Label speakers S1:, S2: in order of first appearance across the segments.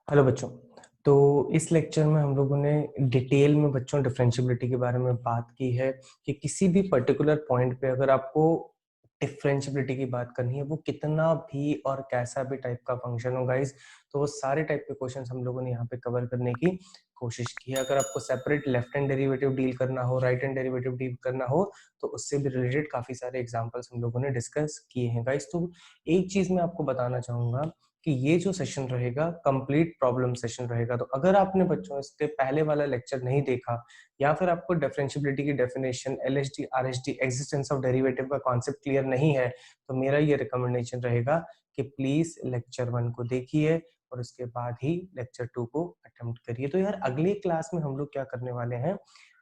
S1: Hello बच्चों। तो इस लेक्चर में हम लोगों ने डिटेल में बच्चों डिफरेंशियबिलिटी के बारे में बात की है कि किसी भी पर्टिकुलर पॉइंट पे अगर आपको डिफरेंशियबिलिटी की बात करनी है, वो कितना भी और कैसा भी टाइप का फंक्शन हो गाइस, तो वो सारे टाइप के क्वेश्चंस हम लोगों ने यहाँ पे कवर करने की कोशिश की है। अगर आपको separate left hand derivative deal करना हो, राइट हैंड डेरिवेटिव डील करना हो, तो उससे भी रिलेटेड काफी सारे एग्जांपल्स हम लोगों ने डिस्कस किए हैं गाइस। तो एक चीज मैं आपको बताना चाहूंगा कि ये जो सेशन रहेगा कंप्लीट प्रॉब्लम सेशन रहेगा। तो अगर आपने बच्चों इसके पहले वाला लेक्चर नहीं देखा, या फिर आपको डिफरेंशियबिलिटी की definition, LHD, RHD, existence of derivative का कॉन्सेप्ट क्लियर नहीं है, तो मेरा ये रिकमेंडेशन रहेगा कि प्लीज लेक्चर 1 को देखिए और उसके बाद ही लेक्चर 2 को अटेम्प्ट करिए। तो यार अगले क्लास में हम लोग क्या करने वाले हैं,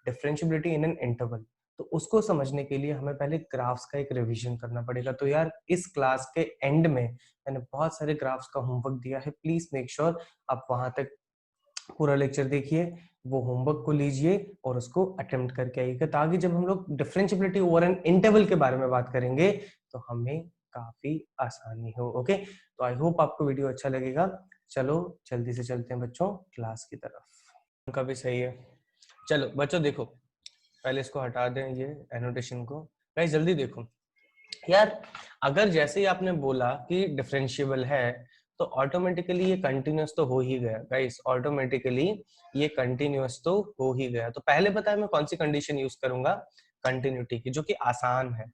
S1: डिफरेंशियबिलिटी इन एन इंटरवल। तो उसको समझने के लिए हमें पहले ग्राफ्स का एक रिवीजन करना पड़ेगा। तो यार इस क्लास के एंड में मैंने बहुत सारे ग्राफ्स का होमवर्क दिया है, प्लीज मेक श्योर आप वहां तक पूरा लेक्चर देखिए, वो होमवर्क को लीजिए और उसको अटेम्प्ट करके आइएगा, ताकि जब हम लोग डिफरेंशियबिलिटी ओवर एन इंटरवल के बारे में बात करेंगे तो हमें काफी आसानी हो। ओके, तो आई होप आपको वीडियो अच्छा लगेगा। चलो जल्दी से चलते हैं बच्चों क्लास की तरफ। उनका भी सही है। चलो बच्चों देखो, पहले इसको हटा दें, ये एनोटेशन को। गाइस जल्दी देखो यार, अगर जैसे ही आपने बोला कि डिफरेंशिएबल है, तो ऑटोमेटिकली ये कंटिन्यूअस तो हो ही गया गाइस, ऑटोमेटिकली ये कंटिन्यूअस तो हो ही गया। तो पहले बताया मैं कौन सी कंडीशन यूज करूंगा, कंटिन्यूटी की, जो कि आसान है।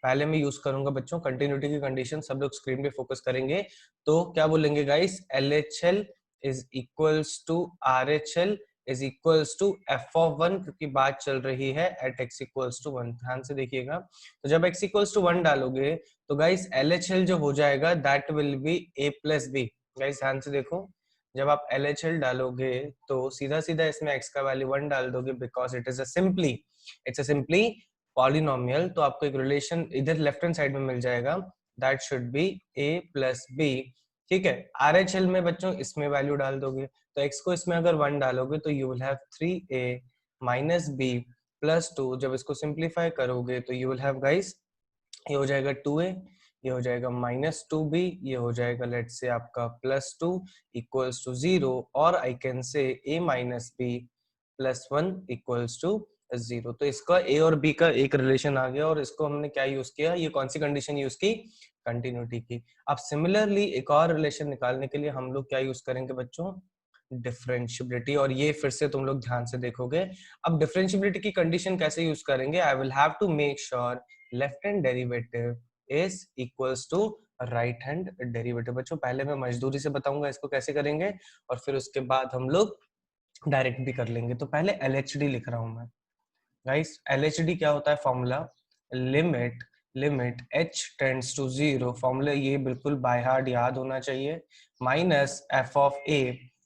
S1: पहले मैं यूज करूंगा बच्चों कंटिन्यूटी की कंडीशन। सब लोग स्क्रीन पे फोकस करेंगे, तो क्या बोलेंगे guys, LHL is equals to RHL is equals to f of 1, क्योंकि बात चल रही है एट x इक्वल्स टू 1। ध्यान से देखिएगा, तो जब x इक्वल्स टू 1 डालोगे तो गाइस LHL जो हो जाएगा that will B a plus b। Guys ध्यान से देखो, जब आप LHL डालोगे तो सीधा सीधा इसमें x का वैल्यू 1 डाल दोगे, because it is a simply polynomial. तो आपको एक रिलेशन इधर लेफ्ट हैंड साइड में मिल जाएगा, that should B a plus b। ठीक है, RHL में बच्चों इसमें वैल्यू डाल दोगे, तो x को इसमें अगर 1 डालोगे तो you will have 3a minus b plus 2। जब इसको सिंप्लीफाई करोगे तो यू विल हैव गाइस, ये हो जाएगा 2a, ये हो जाएगा माइनस 2b, ये हो जाएगा लेट से आपका प्लस 2 इक्वल्स टू 0, और I can say a minus b plus 1 equals to 0। तो इसका a और b का एक रिलेशन आ गया, और इसको हमने क्या यूज किया, ये कौन सी कंडीशन यूज की, कंटिन्यूटी की। अब सिमिलरली एक और रिलेशन निकालने के लिए हम लोग क्या यूज करेंगे बच्चों, डिफरेंशियबिलिटी। और ये फिर से तुम लोग ध्यान से देखोगे। अब डिफरेंशियबिलिटी की कंडीशन कैसे यूज करेंगे, I will have to make sure left hand derivative is equals to right hand derivative. बच्चों पहले मैं मजदूरी से बताऊंगा इसको कैसे करेंगे, और फिर उसके बाद हम लोग डायरेक्ट भी कर लेंगे। तो पहले LHD लिख रहा हूं मैं गाइस। LHD क्या होता है, formula limit h tends to 0, formula ये बिल्कुल बाय हार्ट याद होना चाहिए, minus f of a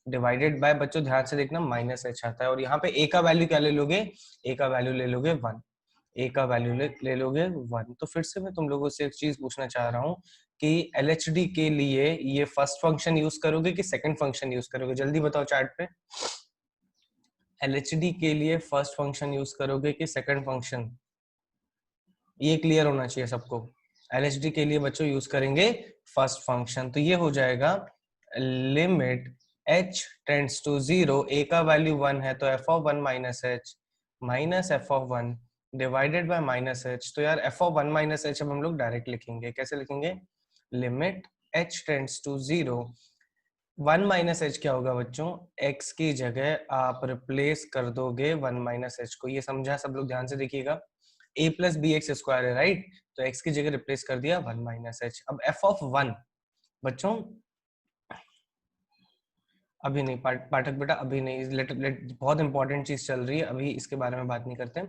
S1: divided by, बच्चों ध्यान से देखना, माइनस h आता है, और यहाँ पे a का वैल्यू क्या ले लोगे, a का वैल्यू ले लोगे 1, a का वैल्यू ले लोगे 1। तो फिर से मैं तुम लोगों से एक चीज पूछना चाह रहा हूँ कि LHD के लिए ये फर्स्ट फंक्शन यूज करोगे कि सेकंड फंक्शन यूज करोगे, जल्दी बताओ चार्ट पे। LHD के लिए फर्स्ट फंक्शन यूज करोगे कि सेकंड फंक्शन, ये क्लियर होना चाहिए सबको। LHD के लिए बच्चों यूज करेंगे फर्स्ट फंक्शन, तो ये हो जाएगा limit h tends to 0, a का वैल्यू 1 है, तो f of 1 minus h minus f of 1 divided by minus h। तो यार f ऑफ 1 माइनस h अब हम लोग डायरेक्ट लिखेंगे, कैसे लिखेंगे, limit h tends to 0, 1 minus h क्या होगा बच्चों, x की जगह आप रिप्लेस कर दोगे 1 माइनस एच को। ये समझा सब लोग, ध्यान से देखिएगा, a plus b x square है राइट, तो x की जगह रिप्लेस कर दिया 1 माइनस एच। अब f ऑफ 1 बच्चों, अभी नहीं पाठक बेटा, अभी नहीं, बहुत इंपॉर्टेंट चीज चल रही है, अभी इसके बारे में बात नहीं करते।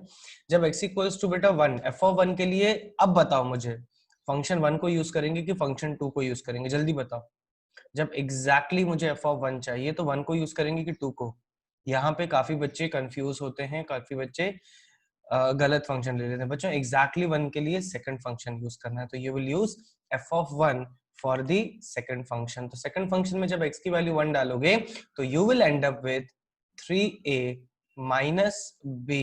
S1: जब x इक्वल्स टू बेटा 1, f ऑफ 1 के लिए अब बताओ मुझे, फंक्शन 1 को यूज करेंगे कि फंक्शन 2 को यूज करेंगे, जल्दी बताओ। जब एग्जैक्टली मुझे f ऑफ 1 चाहिए तो 1 को यूज करेंगे कि 2 को। यहाँ पे काफी बच्चे कंफ्यूज होते हैं, काफी बच्चे गलत फंक्शन ले लेते हैं। बच्चों एग्जैक्टली 1 के लिए सेकंड फंक्शन यूज करना है, तो you will use f of 1 for the second function. तो सेकंड फंक्शन में जब x की वैल्यू 1 डालोगे तो you will and up with 3a minus b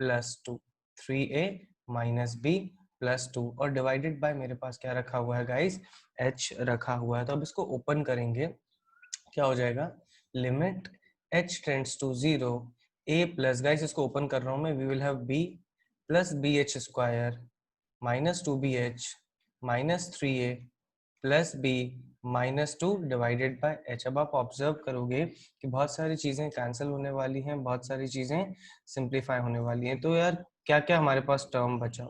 S1: plus 2, 3a minus b plus 2, और डिवाइडेड बाय मेरे पास क्या रखा हुआ है गाइस, h रखा हुआ है। तो अब इसको ओपन करेंगे क्या हो जाएगा, limit h tends to 0 a plus, guys इसको ओपन कर रहा हूं मैं, we will have b plus b h square minus 2bh minus 3a plus b minus 2 divided by h। अब आप ऑब्जर्व करोगे कि बहुत सारी चीजें कैंसिल होने वाली हैं, बहुत सारी चीजें सिंप्लीफाई होने वाली हैं। तो यार क्या क्या हमारे पास टर्म बचा,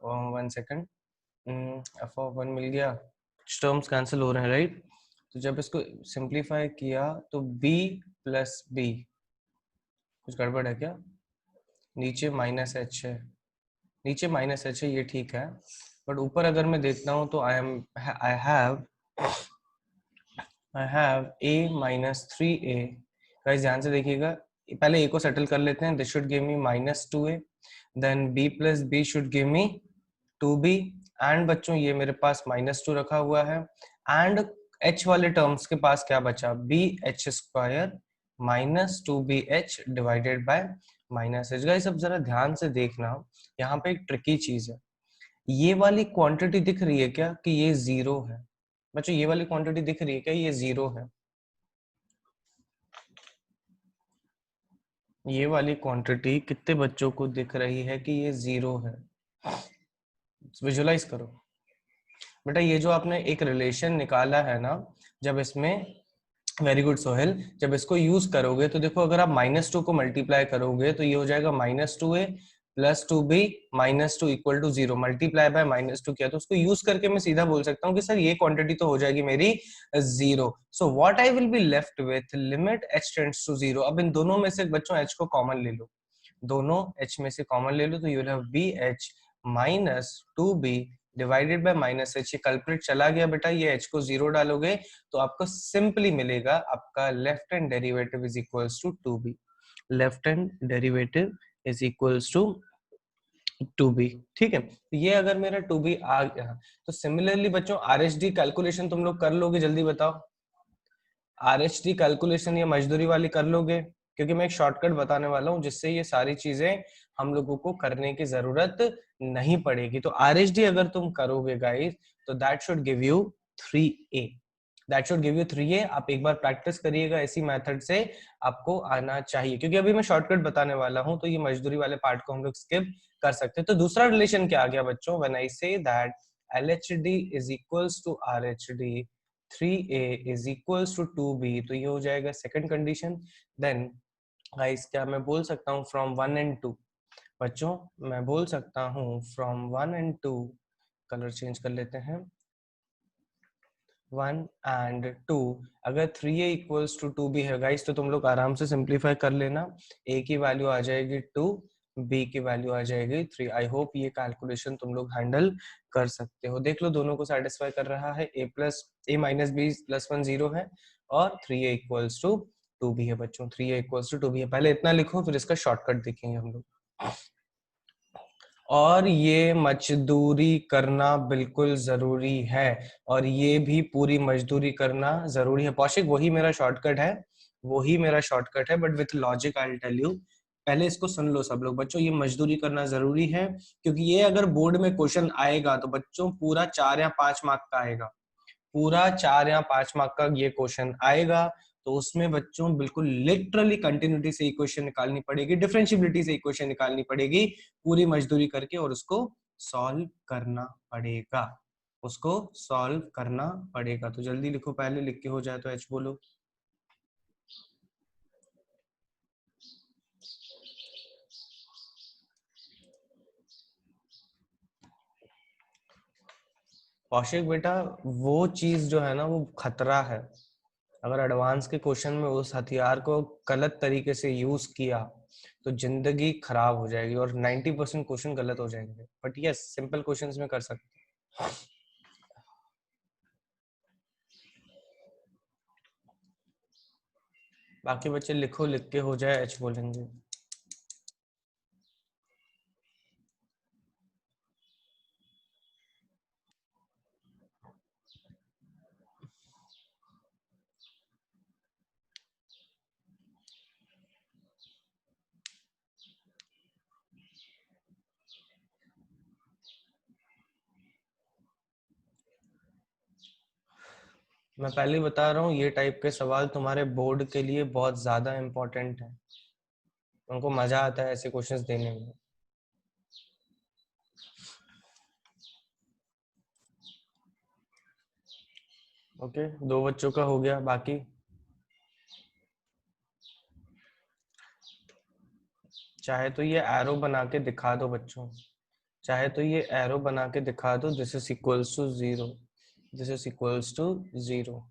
S1: 1 सेकेंड, एफ ऑफ 1 मिल गया, टर्म्स कैंसिल हो रहे हैं राइट। तो जब इसको सिंप्लीफाई किया तो b प्लस बी, कुछ गड़बड़ है क्या, नीचे माइनस एच है, नीचे माइनस एच है, ये ठीक है, बट ऊपर अगर मैं देखता हूँ तो I have a minus 3a। Guys ध्यान से देखिएगा, पहले a को सेटल कर लेते हैं, this should give me minus 2a, then b plus b should give me 2b, and बच्चों ये मेरे पास माइनस 2 रखा हुआ है, एंड h वाले टर्म्स के पास क्या बचा, b h square minus 2bh divided by minus H. Guys अब जरा ध्यान से देखना, यहाँ पे एक ट्रिकी चीज है, ये वाली क्वांटिटी दिख रही है क्या कि ये 0 है, बच्चों ये वाली क्वांटिटी दिख रही है क्या, ये 0 है, ये वाली क्वांटिटी कितने बच्चों को दिख रही है कि ये 0 है, विजुलाइज करो बेटा, ये जो आपने एक रिलेशन निकाला है ना, जब इसमें, वेरी गुड सोहेल, जब इसको यूज करोगे तो देखो, अगर आप -2 को मल्टीप्लाई करोगे तो ये हो जाएगा -2a plus 2b minus 2 equal to 0, multiply by -2 किया तो उसको यूज करके मैं सीधा बोल सकता हूँ कि सर ये क्वांटिटी तो हो जाएगी मेरी 0। So what I will be left with, limit h tends to 0। अब इन दोनों में से बच्चों h को कॉमन ले लो, दोनों h में से कॉमन ले लो, तो you will have bh minus 2b divided by minus H. ये कल्प्रिट चला गया बेटा, ये h को 0 डालोगे तो आपको सिंपली मिलेगा, आपका left hand derivative is equals to 2b, left hand derivative is equals to 2b। ठीक है, तो ये अगर मेरा 2b आ गया, तो सिमिलरली बच्चों आरएचडी कैलकुलेशन तुम लोग कर लोगे, जल्दी बताओ, आरएचडी कैलकुलेशन ये मजदूरी वाली कर लोगे, क्योंकि मैं एक शॉर्टकट बताने वाला हूं जिससे ये सारी चीजें हम लोगों को करने की जरूरत नहीं पड़ेगी। तो आरएचडी अगर तुम करोगे गाइस, तो that should give you 3a, that should give you 3a। आप एक बार प्रैक्टिस करिएगा इसी मेथड से, आपको आना चाहिए, क्योंकि अभी मैं शॉर्टकट बताने वाला हूं, तो ये मजदूरी वाले पार्ट को हम लोग स्किप कर सकते हैं। तो दूसरा रिलेशन क्या आ गया बच्चों, when I say that LHD is equals to RHD, 3a is equals to 2b, तो ये हो जाएगा सेकंड कंडीशन। देन गाइस क्या मैं बोल सकता हूँ फ्रॉम 1 एंड 2, बच्चों मैं बोल सकता हूँ फ्रॉम 1 एंड 2, कलर चेंज कर लेते हैं, 1 एंड 2, अगर 3a इक्वल्स टू 2b है गाइस, तो तुम लोग आराम से सिंप्लीफाई कर लेना, a की वैल्यू आ जाएगी 2, b की वैल्यू आ जाएगी 3। आई होप ये कैलकुलेशन तुम लोग हैंडल कर सकते हो। देख लो दोनों को सेटिस्फाई कर रहा है, a माइनस बी प्लस 1 0 है, और 3a इक्वल्स टू 2b है बच्चों, 3a इक्वल्स टू 2b है। पहले इतना लिखो, फिर इसका शॉर्टकट देखेंगे हम लोग। और ये मजदूरी करना बिल्कुल जरूरी है, और ये भी पूरी मजदूरी करना जरूरी है। कौशिक वही मेरा शॉर्टकट है, वही मेरा शॉर्टकट है, but with logic I will tell you. पहले इसको सुन लो सब लोग बच्चों, ये मजदूरी करना जरूरी है, क्योंकि ये अगर बोर्ड में क्वेश्चन आएगा तो बच्चों पूरा 4 या 5 मार्क का आएगा, पूरा 4 या 5 मार्क का ये क्वेश्चन आएगा। तो उसमें बच्चों बिल्कुल लिटरली कंटिन्यूटी से इक्वेशन निकालनी पड़ेगी, डिफरेंशियबिलिटी से इक्वेशन निकालनी पड़ेगी, पूरी मजदूरी करके, और उसको सॉल्व करना पड़ेगा, उसको सॉल्व करना पड़ेगा। तो जल्दी लिखो, पहले लिख के हो जाए तो एच बोलो। कौशिक बेटा वो चीज जो है ना, वो खतरा है, अगर एडवांस के क्वेश्चन में उस हथियार को गलत तरीके से यूज किया तो जिंदगी खराब हो जाएगी, और 90% क्वेश्चन गलत हो जाएंगे, बट यस सिंपल क्वेश्चंस में कर सकते हैं। बाकी बच्चे लिखो, लिख के हो जाए एच बोलेंगे। मैं पहले ही बता रहा हूँ ये टाइप के सवाल तुम्हारे बोर्ड के लिए बहुत ज्यादा इम्पोर्टेंट है, उनको मजा आता है ऐसे क्वेश्चंस देने में। ओके, 2 बच्चों का हो गया, बाकी चाहे तो ये एरो बना के दिखा दो बच्चों, चाहे तो ये एरो बना के दिखा दो, this is equals to 0, this is equals to 0।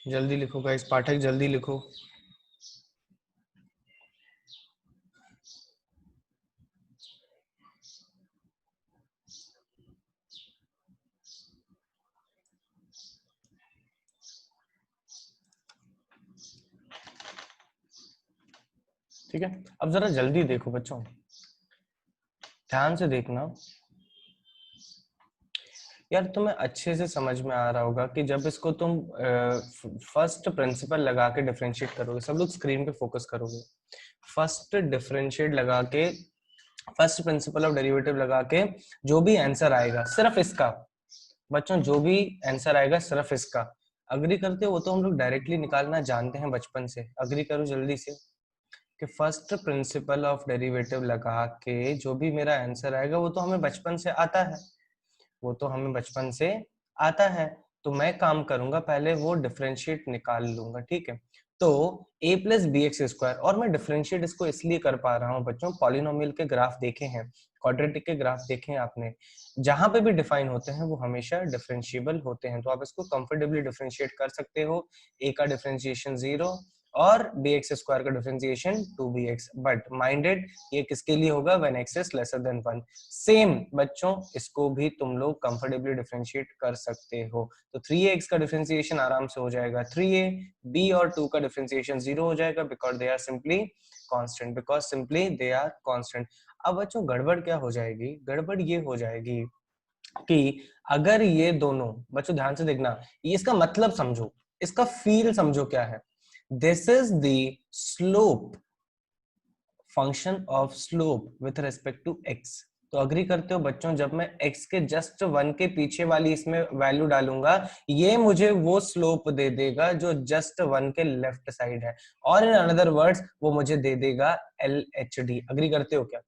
S1: जल्दी लिखो गाइस, पाठक जल्दी लिखो। ठीक है, अब जरा जल्दी देखो बच्चों, ध्यान से देखना यार, तुम्हें अच्छे से समझ में आ रहा होगा कि जब इसको तुम फर्स्ट प्रिंसिपल लगा के डिफरेंशिएट करोगे, सब लोग स्क्रीन पे फोकस करोगे, फर्स्ट डिफरेंशिएट लगा के, फर्स्ट प्रिंसिपल ऑफ डेरिवेटिव लगा के जो भी आंसर आएगा सिर्फ इसका, बच्चों जो भी आंसर आएगा सिर्फ इसका, अग्री करते हो? वो तो हम लोग डायरेक्टली निकालना जानते हैं बचपन से, अग्री करो जल्दी से कि फर्स्ट प्रिंसिपल ऑफ डेरिवेटिव लगा के जो भी मेरा आंसर आएगा वो तो हमें बचपन से आता है, वो तो हमें बचपन से आता है। तो मैं काम करूंगा, पहले वो डिफरेंशिएट निकाल लूंगा, ठीक है। तो a plus b x square, और मैं डिफरेंशिएट इसको इसलिए कर पा रहा हूँ बच्चों, पॉलिनोमियल के ग्राफ देखे हैं, क्वाड्रेटिक के ग्राफ देखे हैं आपने, जहां पे भी डिफाइन होते हैं वो हमेशा डिफरेंशिएबल होते हैं, तो आप इसको कंफर्टेबली डिफरेंशिएट कर सकते हो। a का डिफरेंशिएशन 0 और bx स्क्वायर का डिफरेंशिएशन 2bx, बट माइंडेड ये किसके लिए होगा, when x is lesser then 1। Same बच्चों इसको भी तुम लोग कंफर्टेबली डिफरेंशिएट कर सकते हो, तो 3x का डिफरेंशिएशन आराम से हो जाएगा 3a, b और 2 का डिफरेंशिएशन 0 हो जाएगा because they are simply constant, because simply they are constant. अब बच्चों गड़बड़ क्या हो जाएगी, गड़बड़ ये हो जाएगी कि अगर ये दोनों, बच्चों ध्यान से देखना, ये इसका मतलब समझो, इसका फील समझो क्या है, this is the slope, function of slope with respect to x। तो अग्री करते हो बच्चों, जब मैं x के जस्ट 1 के पीछे वाली इसमें वैल्यू डालूंगा, ये मुझे वो स्लोप दे देगा जो जस्ट 1 के लेफ्ट साइड है, और इन अनदर वर्ड्स वो मुझे दे देगा LHD। अग्री करते हो क्या?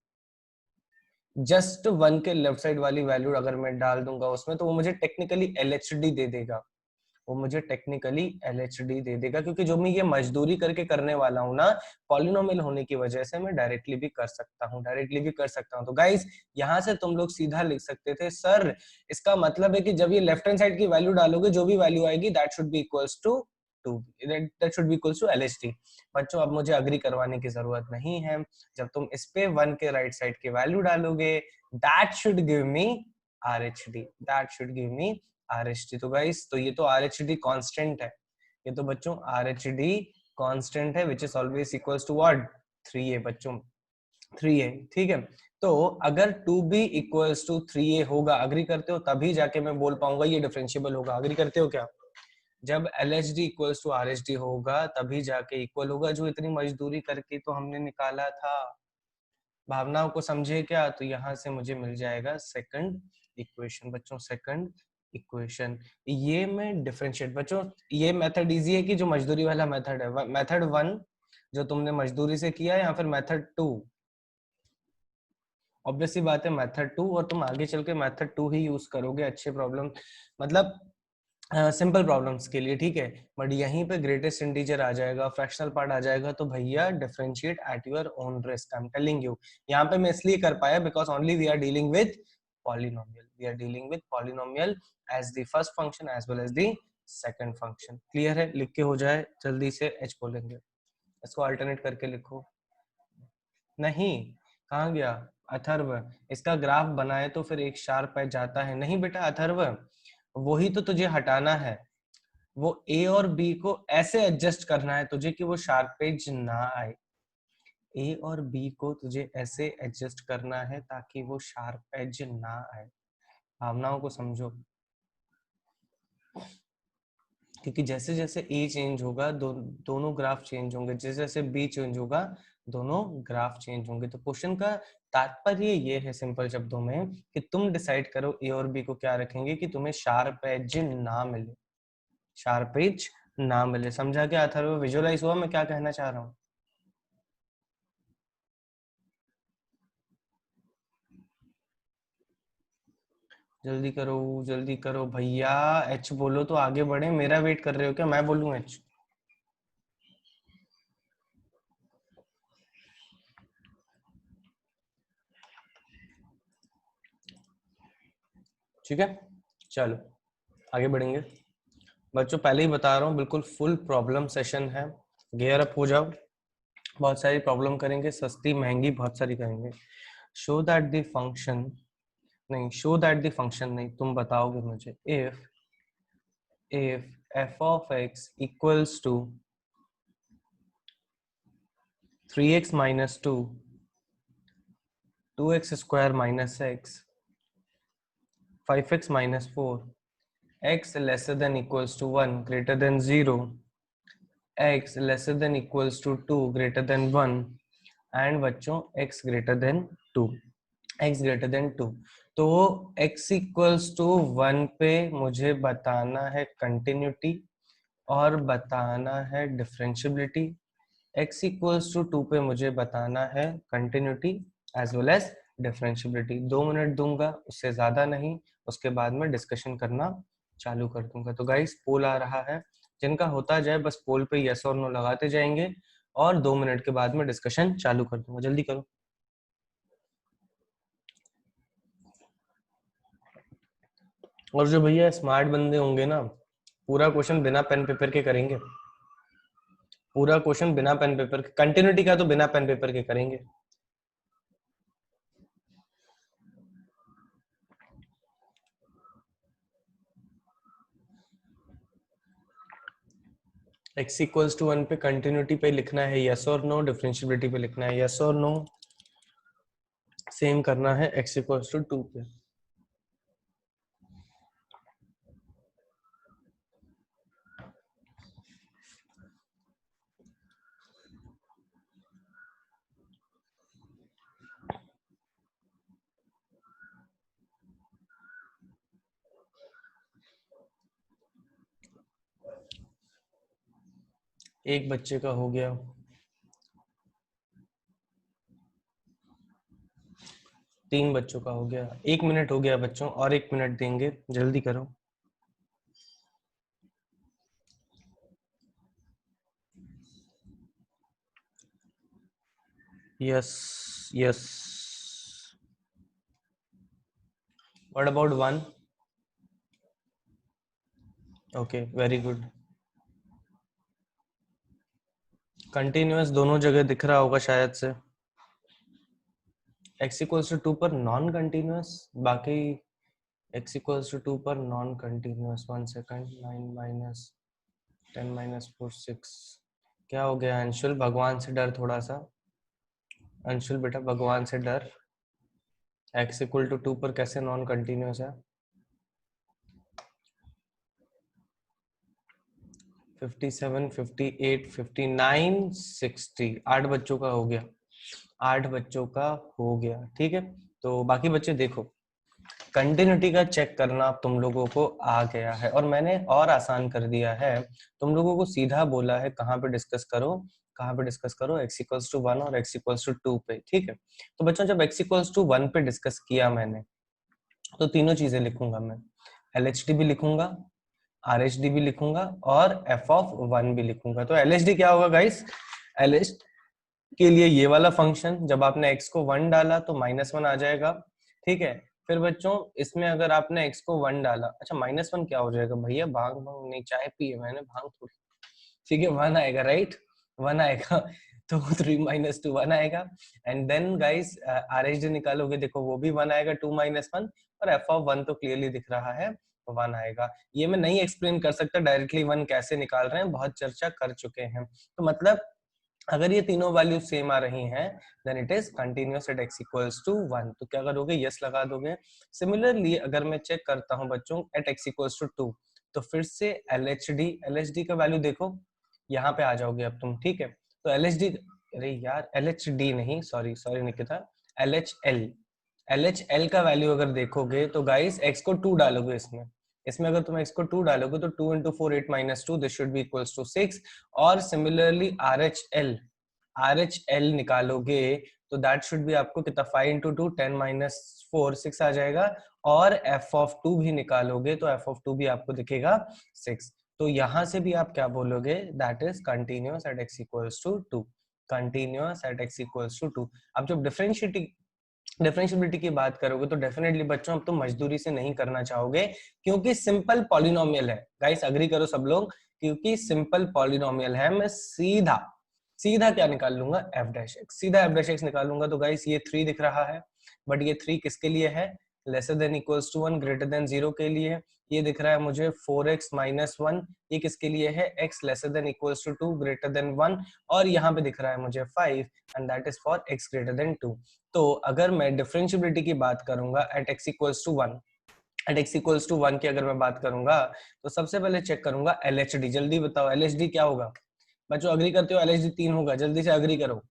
S1: जस्ट 1 के लेफ्ट साइड वाली वैल्यू अगर मैं डाल दूंगा उसमें, तो वो मुझे टेक्निकली LHD दे देगा, वो मुझे टेक्निकली LHD दे देगा, क्योंकि जो मैं ये मजदूरी करके करने वाला हूँ ना, पॉलिनोमियल होने की वजह से मैं डायरेक्टली भी कर सकता हूँ, डायरेक्टली भी कर सकता हूँ। तो गाइस यहाँ से तुम लोग सीधा लिख सकते थे, सर इसका मतलब है कि जब ये लेफ्ट हैंड साइड की वैल्यू डालोगे, जो भी वैल्यू आएगी that should be equals to that should be equals to LHD। बच्चों अब मुझे अग्री करवाने की जरूरत नहीं है, जब तुम इस पे 1 के राइट साइड की वैल्यू डालोगे, that should give me RHD, that should give me RHD। तो गाइस, तो ये तो RHD कांस्टेंट है, ये तो बच्चों RHD कांस्टेंट है, which is always equals to what, 3a बच्चों, 3a, ठीक है। तो अगर 2b इक्वल्स टू 3a होगा, अग्री करते हो, तभी जाके मैं बोल पाऊंगा ये डिफरेंशिएबल होगा, अग्री करते हो क्या? जब LHD इक्वल्स टू RHD होगा तभी जाके इक्वल होगा, जो इतनी मजदूरी करके तो हमने निकाला था। भावनाओं को समझे क्या? तो यहाँ से मुझे मिल जाएगा सेकंड इक्वेशन बच्चों, सेकंड इक्वेशन। ये मैं डिफरेंशिएट, बच्चों ये मेथड इजी है कि जो मजदूरी वाला मेथड है, मेथड 1 जो तुमने मजदूरी से किया, या फिर मेथड 2, ऑब्वियसली बात है मेथड 2, और तुम आगे चल के मेथड 2 ही यूज करोगे अच्छे प्रॉब्लम, मतलब सिंपल प्रॉब्लम्स के लिए, ठीक है। बट यहीं पे ग्रेटेस्ट इंटीजर आ जाएगा, फ्रैक्शनल पार्ट आ जाएगा, तो भैया differentiate at your own risk, I am telling you. यहाँ पे मैं इसलिए कर पाया because only we are dealing with polynomial, we are dealing with polynomial as the first function as well as the second function. Clear है? लिख के हो जाए जल्दी से, एच बोलेंगे, इसको अल्टरनेट करके लिखो। नहीं, कहाँ गया अथर्व? इसका ग्राफ बनाए तो फिर एक शार्प एज जाता है, नहीं बेटा अथर्व, वही तो तुझे हटाना है, वो ए और बी को ऐसे एडजस्ट करना है तुझे कि वो शार्प एज ना आए, ए और बी को तुझे ऐसे एडजस्ट करना है ताकि वो शार्प एज ना आए। भावनाओं को समझो, क्योंकि जैसे जैसे ए चेंज होगा दोनों ग्राफ चेंज होंगे, जैसे जैसे बी चेंज होगा दोनों ग्राफ चेंज होंगे। तो क्वेश्चन का तात्पर्य ये है सिंपल शब्दों में कि तुम डिसाइड करो ए और बी को क्या रखेंगे कि तुम्हें शार्प एज ना मिले, शार्प एज ना मिले। समझा क्या था? विजुअलाइज हुआ मैं क्या कहना चाह रहा हूँ? जल्दी करो भैया, एच बोलो तो आगे बढ़े। मेरा वेट कर रहे हो क्या? मैं बोलूं एच? ठीक है, चलो आगे बढ़ेंगे। बच्चों पहले ही बता रहा हूँ, बिल्कुल फुल प्रॉब्लम सेशन है, गियर अप हो जाओ। बहुत सारी प्रॉब्लम करेंगे, सस्ती महंगी बहुत सारी करेंगे। शो दैट द फंक्शन, नहीं शो दैट द फंक्शन नहीं, तुम बताओगे मुझे। If f of x equals to 3x minus 2, 2x square minus x, 5x minus 4, x lesser than equals to 1 greater than 0, x lesser than equals to 2 greater than 1, and बच्चों x greater than 2, x greater than 2। तो x equals to 1 पे मुझे बताना है continuity और बताना है differentiability, x equals to 2 पे मुझे बताना है continuity as well as differentiability. 2 minute दूंगा, उससे ज्यादा नहीं, उसके बाद में डिस्कशन करना चालू कर दूंगा। तो गाइस पोल आ रहा है, जिनका होता जाए बस पोल पे यस और नो लगाते जाएंगे और 2 मिनट के बाद में डिस्कशन चालू कर दूंगा। जल्दी करो। और जो भैया स्मार्ट बंदे होंगे ना, पूरा क्वेश्चन बिना पेन पेपर के करेंगे, पूरा क्वेश्चन बिना पेन पेपर के, कंटिन्यूटी का तो बिना पेन पेपर के करेंगे। x इक्वल्स टू 1 पे कंटिन्यूटी पे लिखना है यस और नो, डिफरेंशियबिलिटी पे लिखना है यस और नो। सेम करना है x इक्वल्स टू 2 पे। एक बच्चे का हो गया, 3 बच्चों का हो गया, 1 मिनट हो गया बच्चों, और 1 मिनट देंगे, जल्दी करो। Yes yes. What about 1? Okay very good. Continuous दोनों जगह दिख रहा होगा शायद से। x इक्वल्स टू 2 पर नॉन कंटिन्यूअस, बाकी x इक्वल्स टू 2 पर non continuous. 1 second, 9 minus 10 minus 4 6। क्या हो गया अंशुल? भगवान से डर थोड़ा सा। अंशुल बेटा भगवान से डर। x इक्वल टू 2 पर कैसे नॉन कंटिन्यूअस है? 57, 58, 59, 60। 8 बच्चों का हो गया, 8 बच्चों का हो गया। ठीक है, तो बाकी बच्चे देखो, कंटिन्यूटी का चेक करना तुम लोगों को आ गया है, और मैंने और आसान कर दिया है। तुम लोगों को सीधा बोला है कहाँ पे डिस्कस करो, कहाँ पे डिस्कस करो, x इक्वल्स टू 1 और x इक्वल्स टू 2 पे। ठीक है, तो बच्चों जब x इक्वल्स टू 1 पे डिस्कस किया मैंने, तो तीनों चीजें लिखूंगा मैं। LHD भी लिखूंगा, RHD भी लिखूंगा और f ऑफ 1 भी लिखूंगा। तो LHD क्या होगा गाइस? LHD के लिए ये वाला फंक्शन, जब आपने x को 1 डाला तो -1 आ जाएगा। ठीक है, फिर बच्चों इसमें अगर आपने x को 1 डाला, अच्छा -1 क्या हो जाएगा भैया? भांग भांग नहीं, चाय पी है मैंने, भांग थोड़ी। ठीक है, 1 आएगा, राइट? 1 आएगा तो 3 माइनस 2 1 आएगा। एंड देन गाइस RHD निकालोगे, देखो वो भी 1 आएगा, 2 माइनस 1, और f ऑफ 1 तो क्लियरली दिख रहा है, 1 आएगा। ये मैं नहीं एक्सप्लेन कर सकता डायरेक्टली 1 कैसे निकाल रहे हैं, बहुत चर्चा कर चुके हैं। तो मतलब अगर ये तीनों वैल्यू सेम आ रही हैं, then it is continuous at x equals to 1। तो क्या करोगे? यस लगा दोगे। सिमिलरली अगर मैं चेक करता हूं बच्चों एट x इक्वल्स टू 2, तो फिर से LHD का वैल्यू देखो, यहाँ पे आ जाओगे अब तुम, ठीक है। तो LHD, अरे यार LHD नहीं, सॉरी निकिता, LHL का वैल्यू अगर देखोगे तो गाइस x को 2 डालोगे इसमें अगर तुम x को 2 डालोगे तो 2 into 4 8 minus 2, this should be equals to 6। और सिमिलरली RHL निकालोगे तो दैट शुड बी आपको कितना 5 into 2 10 minus 4 6 आ जाएगा। और f(2) भी निकालोगे तो f(2) भी आपको दिखेगा 6। तो यहां से भी आप क्या बोलोगे, that is continuous at x equals to 2, continuous at x equals to 2। अब जब डिफरेंशिएबिलिटी की बात करोगे तो डेफिनेटली बच्चों अब तो मजदूरी से नहीं करना चाहोगे, क्योंकि सिंपल पॉलिनोमियल है। गाइस अग्री करो सब लोग, क्योंकि सिंपल पॉलिनोमियल है, मैं सीधा क्या निकाल लूंगा, सीधा f' निकाल लूंगा। तो गाइस ये 3 दिख रहा है, बट ये 3 किसके लिए है, lesser than equals to 1 greater than 0 के लिए। ये दिख रहा है मुझे 4x माइनस 1, ये किसके लिए है, x lesser than equals to 2 greater than 1। और यहाँ पे दिख रहा है मुझे 5 and that is for x greater than 2। तो अगर मैं डिफरेंशिएबिलिटी की बात करूंगा at x equals to 1, at x equals to 1 की अगर मैं बात करूंगा तो सबसे पहले चेक करूंगा LHD। जल्दी बताओ LHD क्या होगा बच्चों, अग्री करते हो LHD 3 होगा, जल्दी से अग्री करो।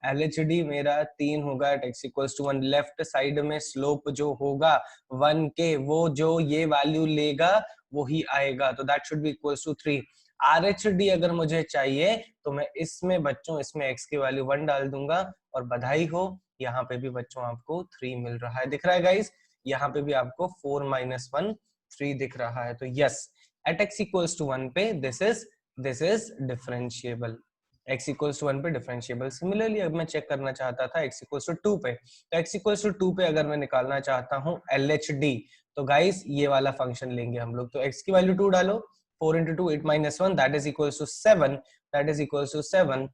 S1: LHD मेरा 3 होगा at x equals to 1। Left side में स्लोप जो होगा 1 के, वो जो ये वैल्यू लेगा वो ही आएगा, तो that should be equals to 3। RHD अगर मुझे चाहिए तो मैं इसमें बच्चों इसमें x की वैल्यू 1 डाल दूंगा, और बधाई हो यहाँ पे भी बच्चों आपको 3 मिल रहा है, दिख रहा है गाइस, यहाँ पे भी आपको 4 माइनस 1 3 दिख रहा है। तो yes, at x equals to 1 पे this is differentiable, x equals to 1 पे डिफरेंशिएबल। सिमिलरली अब मैं चेक करना चाहता था x इक्वल्स टू 2 पे, तो x इक्वल्स टू 2 पे अगर मैं निकालना चाहता हूँ LHD, तो गाइस ये वाला फंक्शन लेंगे हम लोग। तो x की वैल्यू 2 डालो, 4 into 2 8 minus 1 that is equals to 7, that is equals to 7।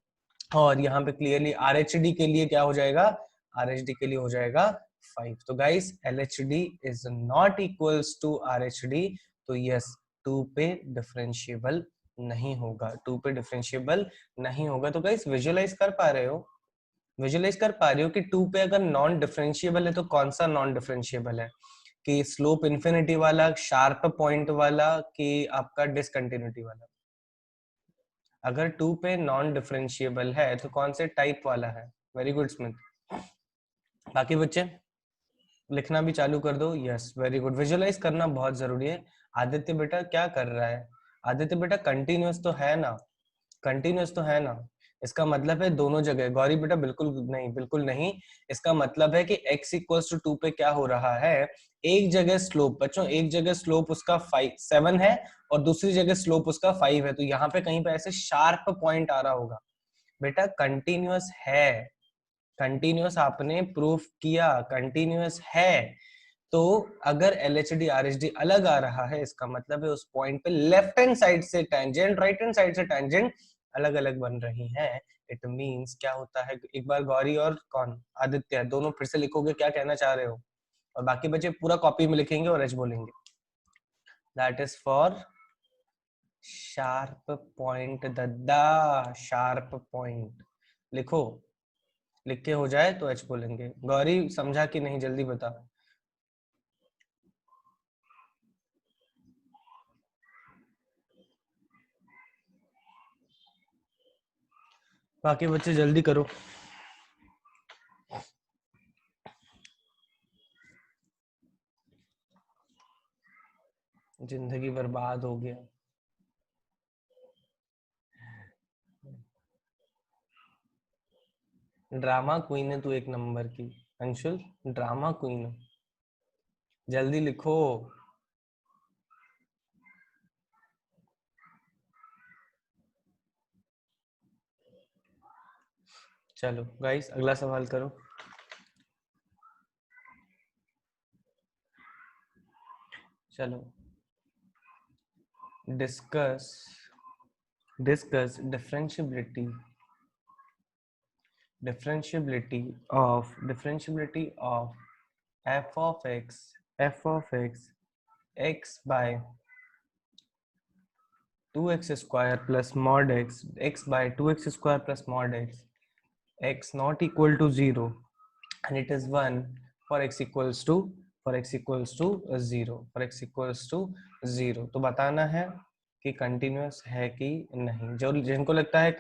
S1: और यहाँ पे क्लियरली RHD के लिए क्या हो जाएगा, RHD के लिए हो जाएगा 5। तो guys LHD is not equals to RHD, तो यस 2 पे डिफरेंशिएबल नहीं होगा, 2 पे डिफरेंशिएबल नहीं होगा। तो गाइस विजुअलाइज कर पा रहे हो, कि 2 पे अगर नॉन डिफरेंशिएबल है तो कौन सा नॉन डिफरेंशिएबल है, कि स्लोप इंफिनिटी वाला, शार्प पॉइंट वाला, कि आपका डिसकंटिन्यूटी वाला। अगर 2 पे नॉन डिफरेंशिएबल है तो कौन से टाइप वाला है। Very good Smith. बाकी बच्चे लिखना भी चालू कर दो। यस वेरी गुड, विजुअलाइज करना बहुत जरूरी है। आदित्य बेटा क्या कर रहा है, आदित्य बेटा कंटिन्यूअस तो है ना, कंटिन्यूअस तो है ना, इसका मतलब है दोनों जगह। गौरी बेटा बिल्कुल नहीं, बिल्कुल नहीं, इसका मतलब है कि x इक्वल्स टू 2 पे क्या हो रहा है, एक जगह स्लोप बच्चों, एक जगह स्लोप उसका 7 है और दूसरी जगह स्लोप उसका 5 है, तो यहाँ पे कहीं पे ऐसे शार्प पॉइंट आ रहा होगा। बेटा कंटिन्यूअस है, कंटिन्यूअस आपने प्रूफ किया, कंटिन्यूअस है। तो अगर LHD RHD अलग आ रहा है, इसका मतलब है उस पॉइंट पे लेफ्ट हैंड साइड से टेंजेंट, राइट हैंड साइड से टेंजेंट अलग अलग बन रही हैं। इट मींस क्या होता है, एक बार गौरी और कौन आदित्य दोनों फिर से लिखोगे क्या कहना चाह रहे हो, और बाकी बच्चे पूरा कॉपी में लिखेंगे और एच बोलेंगे। That is for sharp point दद्दा, शार्प पॉइंट लिखो, लिख के हो जाए तो एच बोलेंगे। गौरी समझा कि नहीं, जल्दी बता। बाकी बच्चे जल्दी करो, जिंदगी बर्बाद हो गया। ड्रामा क्वीन है तू एक नंबर की, अंशुल ड्रामा क्वीन है, जल्दी लिखो। चलो गाइस अगला सवाल करो। चलो discuss differentiability of f of x x by 2x square plus mod x by 2x square plus mod x not equal to 0 and it is 1 for x equals to for x equals to 0, for x equals to 0 तो बताना है कि continuous है कि नहीं। जो जिनको लगता है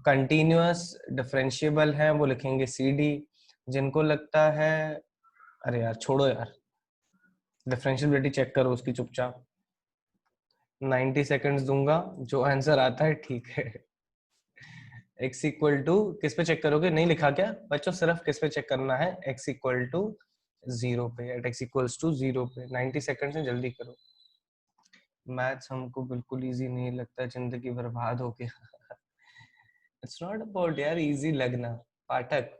S1: कंटिन्यूअस डिफरेंशिएबल है वो लिखेंगे CD। जिनको लगता है, अरे यार छोड़ो यार, डिफरेंशियबिलिटी चेक करो उसकी चुपचाप। 90 सेकंड्स दूंगा, जो आंसर आता है ठीक है। x इक्वल टू किस पे चेक करोगे, नहीं लिखा क्या बच्चों, सिर्फ किस पे चेक करना है, x इक्वल टू 0 पे, एट x इक्वल्स टू 0 पे। 90 सेकंड से जल्दी करो। मैथ्स हमको बिल्कुल इजी नहीं लगता, जिंदगी बर्बाद हो गया। इट्स नॉट अबाउट यार इजी लगना पाठक,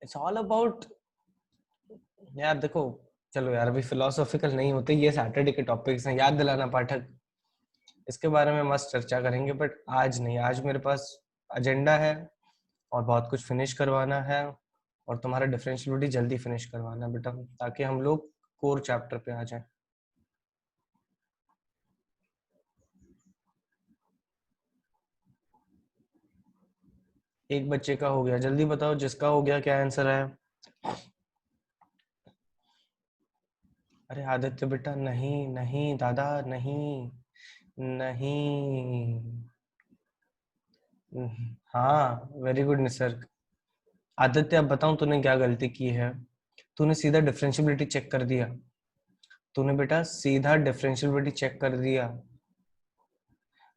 S1: इट्स ऑल अबाउट यार देखो। चलो यार अभी फिलोसॉफिकल नहीं होते, ये सैटरडे के टॉपिक्स हैं, याद दिलाना पाठक, इसके बारे में मस्त चर्चा करेंगे, बट आज नहीं। आज मेरे पास एजेंडा है और बहुत कुछ फिनिश करवाना है, और तुम्हारा डिफरेंशियबिलिटी जल्दी फिनिश करवाना है बेटा, ताकि हम लोग कोर चैप्टर पे आ जाएं। एक बच्चे का हो गया, जल्दी बताओ जिसका हो गया क्या आंसर है। अरे आदित्य बेटा, नहीं नहीं दादा, नहीं नहीं। हाँ वेरी गुड निसर्ग। आदित्य अब बताऊं तूने क्या गलती की है। तूने सीधा डिफरेंशियबिलिटी चेक कर दिया, तूने बेटा सीधा डिफरेंशियबिलिटी चेक कर दिया।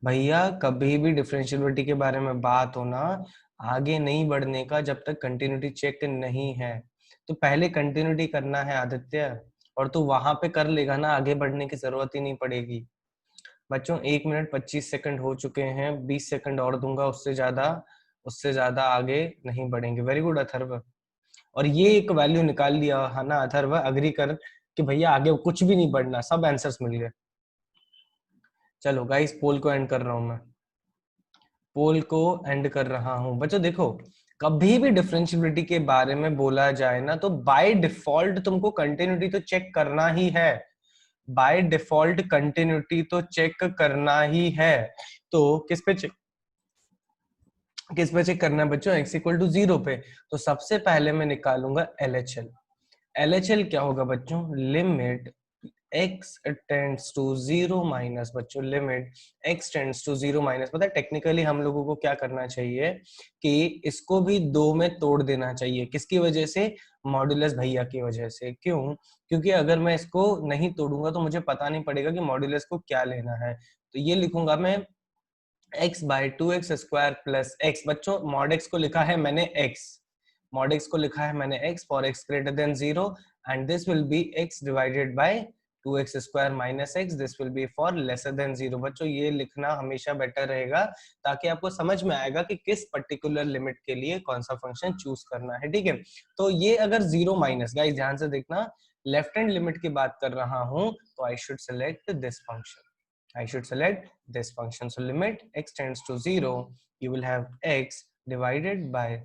S1: भैया कभी भी डिफरेंशियबिलिटी के बारे में बात होना, आगे नहीं बढ़ने का जब तक कंटिन्यूटी चेक नहीं है। तो पहले कंटिन्यूटी करना है आदित्य, और तू वहां पे कर लेगा ना, आगे बढ़ने की जरूरत ही नहीं पड़ेगी। बच्चों 1 मिनट 25 सेकंड हो चुके हैं, 20 सेकंड और दूंगा, उससे ज्यादा आगे नहीं बढ़ेंगे। Very good Atharva. और ये एक वैल्यू निकाल लिया है ना अथर्व, अग्री कर कि भैया आगे कुछ भी नहीं बढ़ना, सब आंसर्स मिल गए। चलो गाइस पोल को एंड कर रहा हूं मैं, पोल को एंड कर रहा हूं। बच्चों देखो, कभी भी डिफरेंशियबिलिटी के बारे में बोला जाए ना, तो बाय डिफॉल्ट तुमको कंटिन्यूटी तो चेक करना ही है, बाय डिफॉल्ट कंटिन्यूटी तो चेक करना ही है। तो किस पे चेक करना है बच्चों, x इक्वल टू 0 पे। तो सबसे पहले मैं निकालूंगा LHL। LHL क्या होगा बच्चों, limit x tends to 0 minus, बच्चों limit x tends to 0 minus. पता है टेक्निकली हम लोगों को क्या करना चाहिए कि इसको भी दो में तोड़ देना चाहिए। किसकी वजह से, मॉड्यूलस भैया की वजह से। क्यों, क्योंकि अगर मैं इसको नहीं तोड़ूंगा तो मुझे पता नहीं पड़ेगा कि मॉड्यूलस को क्या लेना है। तो ये लिखूंगा मैं x by 2x² plus x। बच्चों मॉड x को लिखा है मैंने x, मॉड x को लिखा है मैंने x for x greater than 0, and this will B x divided by 2x² minus x, this will be for lesser than 0। बच्चों ये लिखना हमेशा बेटर रहेगा, ताकि आपको समझ में आएगा कि किस पर्टिकुलर लिमिट के लिए कौन सा फंक्शन चूज करना है। ठीक है, तो ये अगर 0 माइनस, गाइस ध्यान से देखना, लेफ्ट हैंड लिमिट की बात कर रहा हूं, तो I should select this function, I should select this function. So limit x tends to 0, you will have x divided by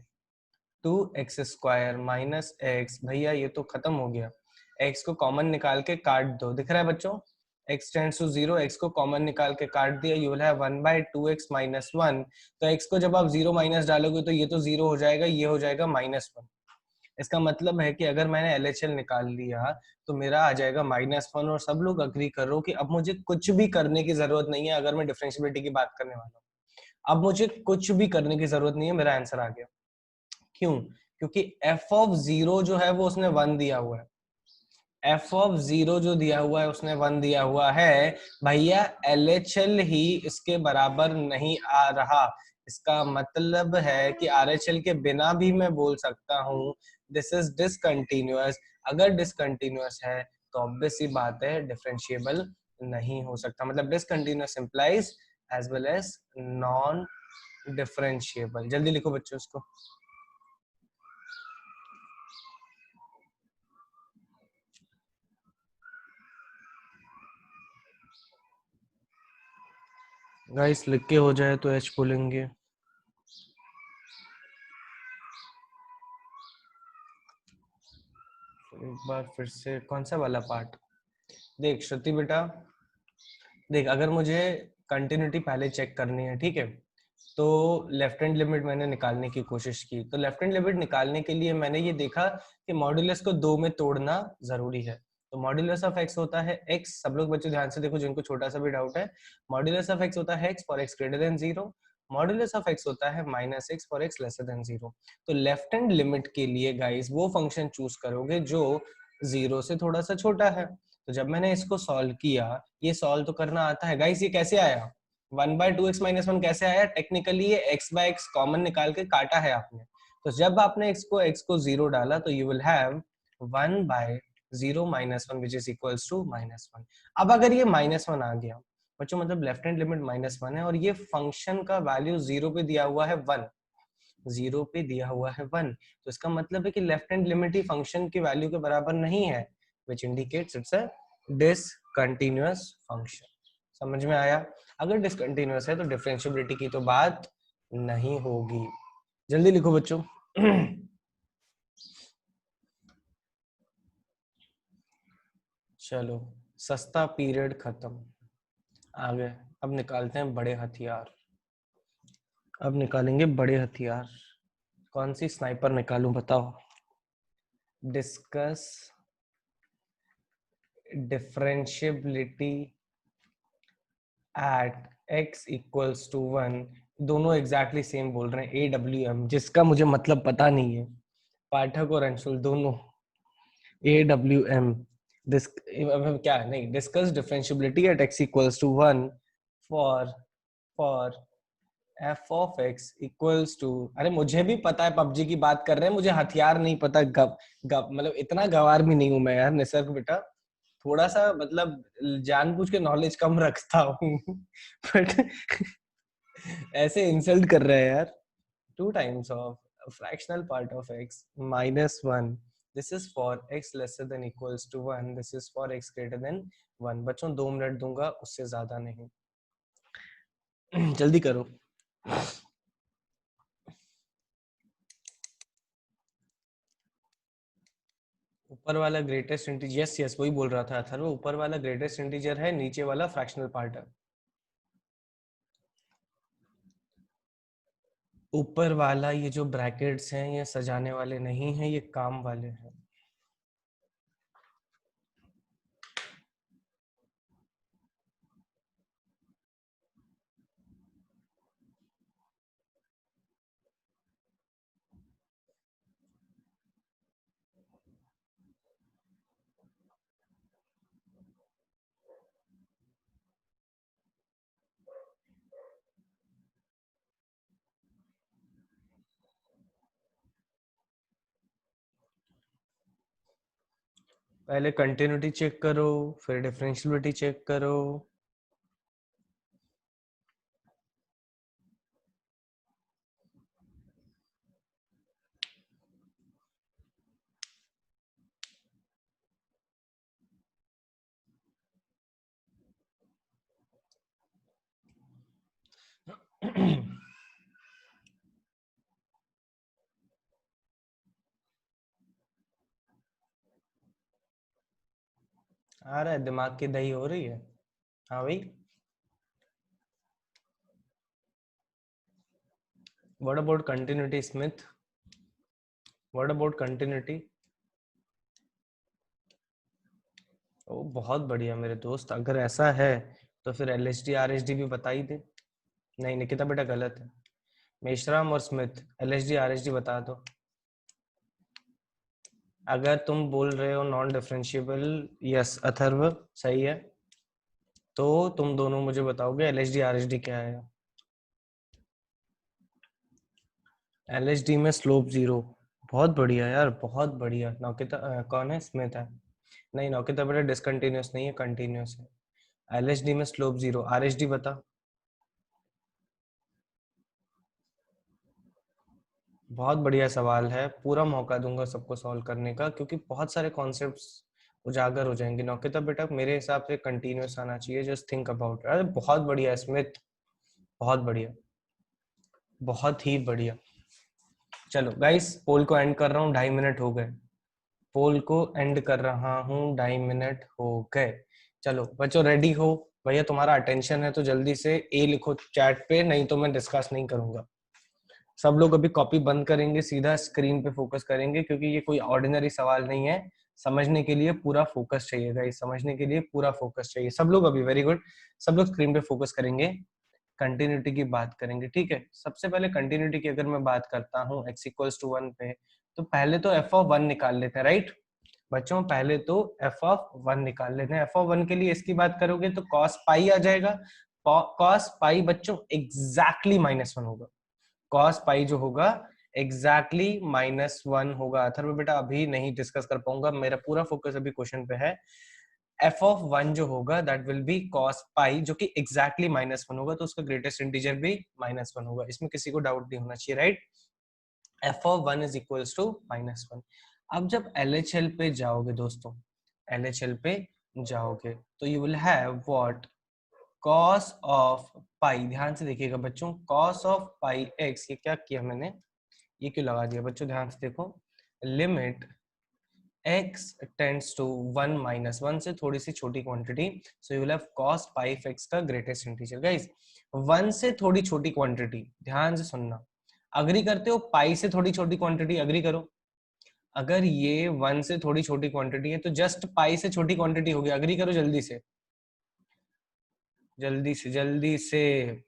S1: 2x square minus x। भैया ये तो खत्म हो गया, x को कॉमन निकाल के काट दो, दिख रहा है बच्चों, x tends to 0, x को कॉमन निकाल के काट दिया, you will have 1 by 2x minus 1। तो x को जब आप 0 माइनस डालोगे तो ये तो 0 हो जाएगा, ये हो जाएगा -1। इसका मतलब है कि अगर मैंने LHL निकाल लिया तो मेरा आ जाएगा -1। और सब लोग अग्री करो कि अब मुझे कुछ भी करने की जरूरत नहीं है, अगर मैं डिफरेंशियबिलिटी की बात करने वाला हूँ अब मुझे कुछ भी करने की जरूरत नहीं है, मेरा आंसर आ गया। क्यों, क्योंकि f(0) जो है वो उसने 1 दिया हुआ है, f(0) जो दिया हुआ है उसने 1 दिया हुआ है भैया, LHL ही इसके बराबर नहीं आ रहा। इसका मतलब है कि RHL के बिना भी मैं बोल सकता हूँ दिस इज डिसकंटिन्यूअस। अगर डिसकंटिन्यूअस है तो ऑब्वियस सी बात है डिफरेंशिएबल नहीं हो सकता, मतलब discontinuous implies as well as non differentiable. जल्दी लिखो बच्चों इसको। गाइस लिख के हो जाए तो एच बोलेंगे। एक बार फिर से कौन सा वाला पार्ट, देख श्रुति बेटा, देख अगर मुझे कंटिन्यूटी पहले चेक करनी है, ठीक है, तो लेफ्ट हैंड लिमिट मैंने निकालने की कोशिश की। तो लेफ्ट हैंड लिमिट निकालने के लिए मैंने ये देखा कि मॉड्यूलस को 2 में तोड़ना जरूरी है। तो मॉड्यूलस ऑफ एक्स होता है x, सब लोग बच्चों ध्यान से देखो जिनको छोटा सा भी डाउट है, मॉड्यूलस ऑफ एक्स होता है x for x greater than 0, modulus of x होता है -x for x lesser than 0। तो लेफ्ट हैंड लिमिट के लिए गाइस वो फंक्शन चूज करोगे जो 0 से थोड़ा सा छोटा है। तो जब मैंने इसको सॉल्व किया, ये सॉल्व तो करना आता है गाइस, ये कैसे आया 1/2x - 1 कैसे आया? टेक्निकली ये x/x कॉमन निकाल के काटा है आपने। तो जब आपने x को 0 डाला तो you will have 1/0 - 1 which is equals to -1। अब अगर ये -1 आ गया बच्चों, मतलब लेफ्ट हैंड लिमिट -1 है और ये फंक्शन का वैल्यू 0 पे दिया हुआ है 1, 0 पे दिया हुआ है 1, तो इसका मतलब है कि लेफ्ट हैंड लिमिट ही फंक्शन की वैल्यू के बराबर नहीं है, which indicates it's a discontinuous function। समझ में आया? अगर डिसकंटिन्यूअस है तो डिफरेंशिएबिलिटी की तो बात नहीं होगी। जल्दी लिखो बच्चों। चलो, सस्ता पीरियड खत्म। आगे अब निकालते हैं बड़े हथियार। अब निकालेंगे बड़े हथियार। कौन सी स्नाइपर निकालूं बताओ? Discuss differentiability at x equals to 1। दोनों एग्जैक्टली सेम बोल रहे हैं, AWM, जिसका मुझे मतलब पता नहीं है। पाठक और अंशुल दोनों AWM। क्या नहीं, discuss differentiability at x equals to 1 for f of x equals to, अरे मुझे भी पता है पबजी की बात कर रहे हैं, मुझे हथियार नहीं पता। गप गप मतलब इतना गवार भी नहीं हूं मैं यार निसर्ग बेटा, थोड़ा सा मतलब जानबूझ के नॉलेज कम रखता हूँ। बट ऐसे इंसल्ट कर रहा है यार। 2 times of a fractional part of x -1, this is for x lesser than equals to 1, this is for x greater than 1। बच्चों 2 मिनट दूंगा, उससे ज्यादा नहीं। जल्दी करो। ऊपर वाला ग्रेटेस्ट इंटीजर, यस यस वही बोल रहा था अथर्व, ऊपर वाला ग्रेटेस्ट इंटीजर है, नीचे वाला फ्रैक्शनल पार्ट है। ऊपर वाला ये जो ब्रैकेट्स हैं ये सजाने वाले नहीं हैं, ये काम वाले हैं। पहले कंटिन्यूटी चेक करो, फिर डिफरेंशियबिलिटी चेक करो। आ रहा है, दिमाग की दही हो रही है। हाँ भाई। What about continuity Smith? What about continuity? ओ बहुत बढ़िया मेरे दोस्त, अगर ऐसा है तो फिर LHD RHD भी बता ही दे। नहीं निकिता बेटा गलत है। मेश्राम और स्मिथ LHD RHD बता दो। अगर तुम बोल रहे हो नॉन डिफरेंशिएबल, यस अथर्व सही है, तो तुम दोनों मुझे बताओगे LHD RHD क्या है। LHD में स्लोप 0। बहुत बढ़िया यार, बहुत बढ़िया। नौकिता कौन है? स्मिथ है। नहीं नौकिता बेटा डिसकंटिन्यूअस नहीं है, कंटिन्यूअस है। LHD में स्लोप 0। RHD बता। बहुत बढ़िया सवाल है, पूरा मौका दूंगा सबको सॉल्व करने का, क्योंकि बहुत सारे कॉन्सेप्ट्स उजागर हो जाएंगे। नौकिता बेटा मेरे हिसाब से कंटिन्यूअस आना चाहिए, जस्ट थिंक अबाउट। अरे बहुत बढ़िया स्मिथ, बहुत बढ़िया, बहुत ही बढ़िया। चलो गाइस पोल को एंड कर रहा हूँ, 2.5 मिनट हो गए। पोल को एंड कर रहा हूँ, 2.5 मिनट हो गए। चलो बच्चों रेडी हो? भैया तुम्हारा अटेंशन है तो जल्दी से ए लिखो चैट पे, नहीं तो मैं डिस्कस नहीं करूंगा। सब लोग अभी कॉपी बंद करेंगे, सीधा स्क्रीन पे फोकस करेंगे, क्योंकि ये कोई ऑर्डिनरी सवाल नहीं है। समझने के लिए पूरा फोकस चाहिए गाइस, समझने के लिए पूरा फोकस चाहिए। सब लोग अभी, वेरी गुड, सब लोग स्क्रीन पे फोकस करेंगे। कंटिन्यूटी की बात करेंगे, ठीक है। सबसे पहले कंटिन्यूटी की अगर मैं बात करता हूँ x इक्वल्स टू 1 पे, तो पहले तो f ऑफ 1 निकाल लेते हैं, राइट बच्चों। पहले तो f ऑफ 1 निकाल लेते हैं। f ऑफ 1 के लिए इसकी बात करोगे तो cos पाई आ जाएगा। cos पाई बच्चों एग्जैक्टली -1 होगा। cos पाई जो होगा एग्जैक्टली -1 होगा। अथर्व बेटा अभी नहीं डिस्कस कर पाऊंगा, मेरा पूरा फोकस अभी क्वेश्चन पे है। f ऑफ 1 जो होगा दैट विल बी cos पाई, जो कि एग्जैक्टली -1 होगा, तो उसका ग्रेटेस्ट इंटीजर भी -1 होगा। इसमें किसी को डाउट नहीं होना चाहिए, right. f of 1 is equals to -1। अब जब LHL पे जाओगे दोस्तों, LHL पे जाओगे तो you will have what, cos of pi. ध्यान से देखिएगा बच्चों, cos ऑफ पाई x, ये क्या किया मैंने, ये क्यों लगा दिया बच्चों, ध्यान से देखो। लिमिट x टेंड्स टू 1 -1 से थोड़ी सी छोटी quantity, so you will have cos pi of x का ग्रेटेस्ट इंटीजर। गाइस 1 से थोड़ी छोटी क्वांटिटी, ध्यान से सुनना, अग्री करते हो, पाई से थोड़ी छोटी क्वांटिटी अग्री करो। अगर ये 1 से थोड़ी छोटी क्वांटिटी है तो जस्ट पाई से छोटी क्वांटिटी होगी, अग्री करो जल्दी से, जल्दी से, जल्दी से।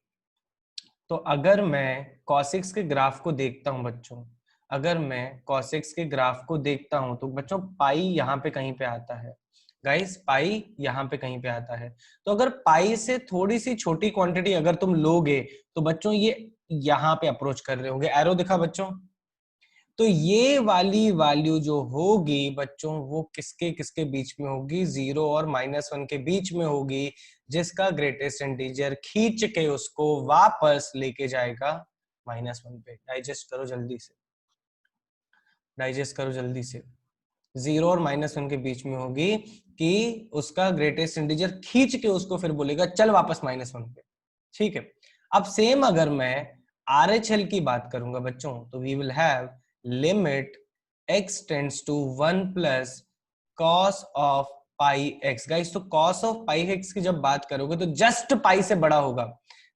S1: तो अगर मैं cos के ग्राफ को देखता हूं बच्चों, अगर मैं cos के ग्राफ को देखता हूं तो बच्चों पाई यहाँ पे कहीं पे आता है। गाइस पाई यहाँ पे कहीं पे आता है। तो अगर पाई से थोड़ी सी छोटी क्वांटिटी अगर तुम लोगे तो बच्चों ये यहाँ पे अप्रोच कर रहे होंगे। एरो दिखा बच्चों, तो ये वाली वैल्यू जो होगी बच्चों वो किसके किसके बीच में होगी, 0 और -1 के बीच में होगी, जिसका ग्रेटेस्ट इंटीजर खींच के उसको वापस लेके जाएगा -1 पे। डाइजेस्ट करो जल्दी से, डाइजेस्ट करो जल्दी से। 0 और -1 के बीच में होगी कि उसका ग्रेटेस्ट इंटीजर खींच के उसको फिर बोलेगा चल वापस -1 पे, ठीक है। अब सेम अगर मैं RHL की बात करूंगा बच्चों, तो we will have limit x tends to 1 plus cos of pi x। Guys तो cos ऑफ पाई x की जब बात करोगे तो जस्ट पाई से बड़ा होगा।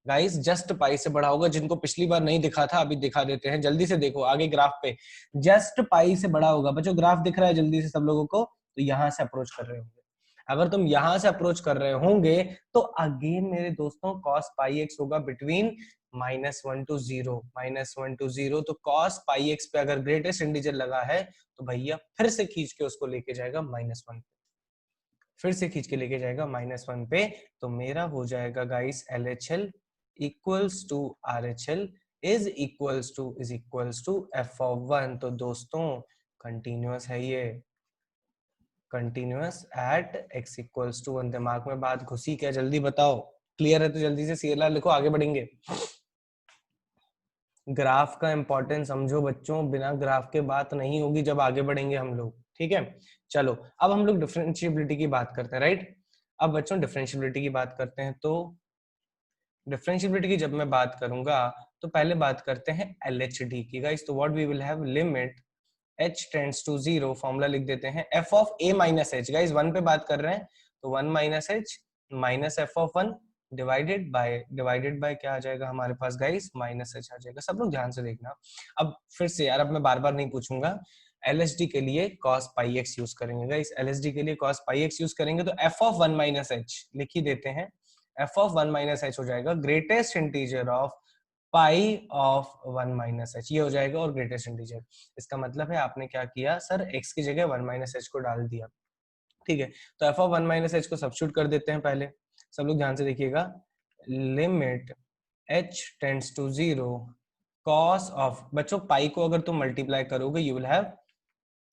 S1: गाइस जस्ट पाई से बड़ा होगा, जिनको पिछली बार नहीं दिखा था अभी दिखा देते हैं, जल्दी से देखो आगे ग्राफ पे, जस्ट पाई से बड़ा होगा बच्चों। ग्राफ दिख रहा है जल्दी से सब लोगों को, तो यहां से अप्रोच कर रहे होंगे। अगर तुम यहां से अप्रोच कर रहे होंगे तो अगेन मेरे दोस्तों cos पाई x होगा बिटवीन -1 to 0, -1 to 0। तो cos पाई x पे अगर ग्रेटेस्ट इंटीजर लगा है तो भैया फिर से खींच के उसको लेके जाएगा -1 पे, फिर से खींच के लेके जाएगा -1 पे। तो मेरा हो जाएगा guys LHL equals to RHL is equals to f of 1। तो दोस्तों कंटिन्यूअस है ये, continuous at x equals to 1। दिमाग में बात घुसी क्या, जल्दी बताओ, क्लियर है तो जल्दी से CLR लिखो, आगे बढ़ेंगे। ग्राफ का इंपॉर्टेंस समझो बच्चों, बिना ग्राफ के बात नहीं होगी जब आगे बढ़ेंगे हम लोग, ठीक है। चलो अब हम लोग डिफरेंशिएबिलिटी की बात करते हैं, राइट। अब बच्चों डिफरेंशिएबिलिटी की बात करते हैं, तो डिफरेंशिएबिलिटी की जब मैं बात करूंगा तो पहले बात करते हैं LHD की। गाइस तो what we will have, limit h tends to 0, formula लिख देते हैं f of a minus h। Guys 1 पे बात कर रहे हैं तो 1 minus h minus f of 1 divided by क्या आ जाएगा हमारे पास गाइस, माइनस h आ जाएगा। सब लोग ध्यान से देखना। अब फिर से यार, अब मैं बार बार नहीं पूछूंगा। LHD के लिए cos पाई x यूज करेंगे गाइस, LHD के लिए cos पाई x यूज करेंगे तो f ऑफ 1 माइनस h लिख ही देते हैं। f ऑफ 1 माइनस h हो जाएगा greatest integer of pi of 1 minus h, ये हो जाएगा और ग्रेटेस्ट इंटीजर। इसका मतलब है आपने क्या किया सर, x की जगह 1 माइनस h को डाल दिया, ठीक है। तो f ऑफ 1 माइनस h को सब्स्टिट्यूट कर देते हैं पहले। सब लोग ध्यान से देखिएगा, limit h tends to 0 cos of, बच्चों पाई को अगर तुम मल्टीप्लाई करोगे you will have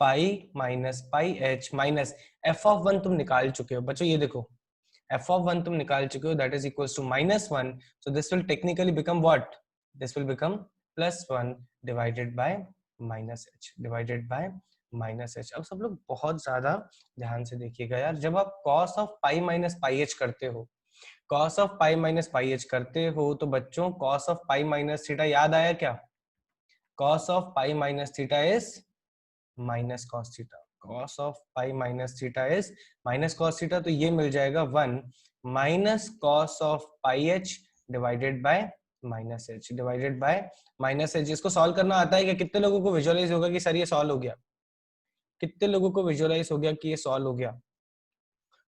S1: pi minus pi h minus f of 1 तुम निकाल चुके हो बच्चों, ये देखो f of 1 तुम निकाल चुके हो, that is equals to -1, so this will technically become what, this will become +1 divided by -h। अब सब लोग बहुत ज्यादा ध्यान से देखिएगा यार, जब आप cos of pi minus pi h करते हो, cos of pi minus pi h करते हो तो बच्चों cos of pi minus theta याद आया क्या, cos of pi minus theta is minus cos theta, cos of pi minus theta is minus cos theta, तो ये मिल जाएगा 1 minus cos of pi H divided by minus H divided by minus H. इसको solve करना आता है क्या? कितने लोगों को विजुअलाइज होगा कि सर ये सॉल्व हो गया? कितने लोगों को विजुअलाइज हो गया कि ये सॉल्व हो गया?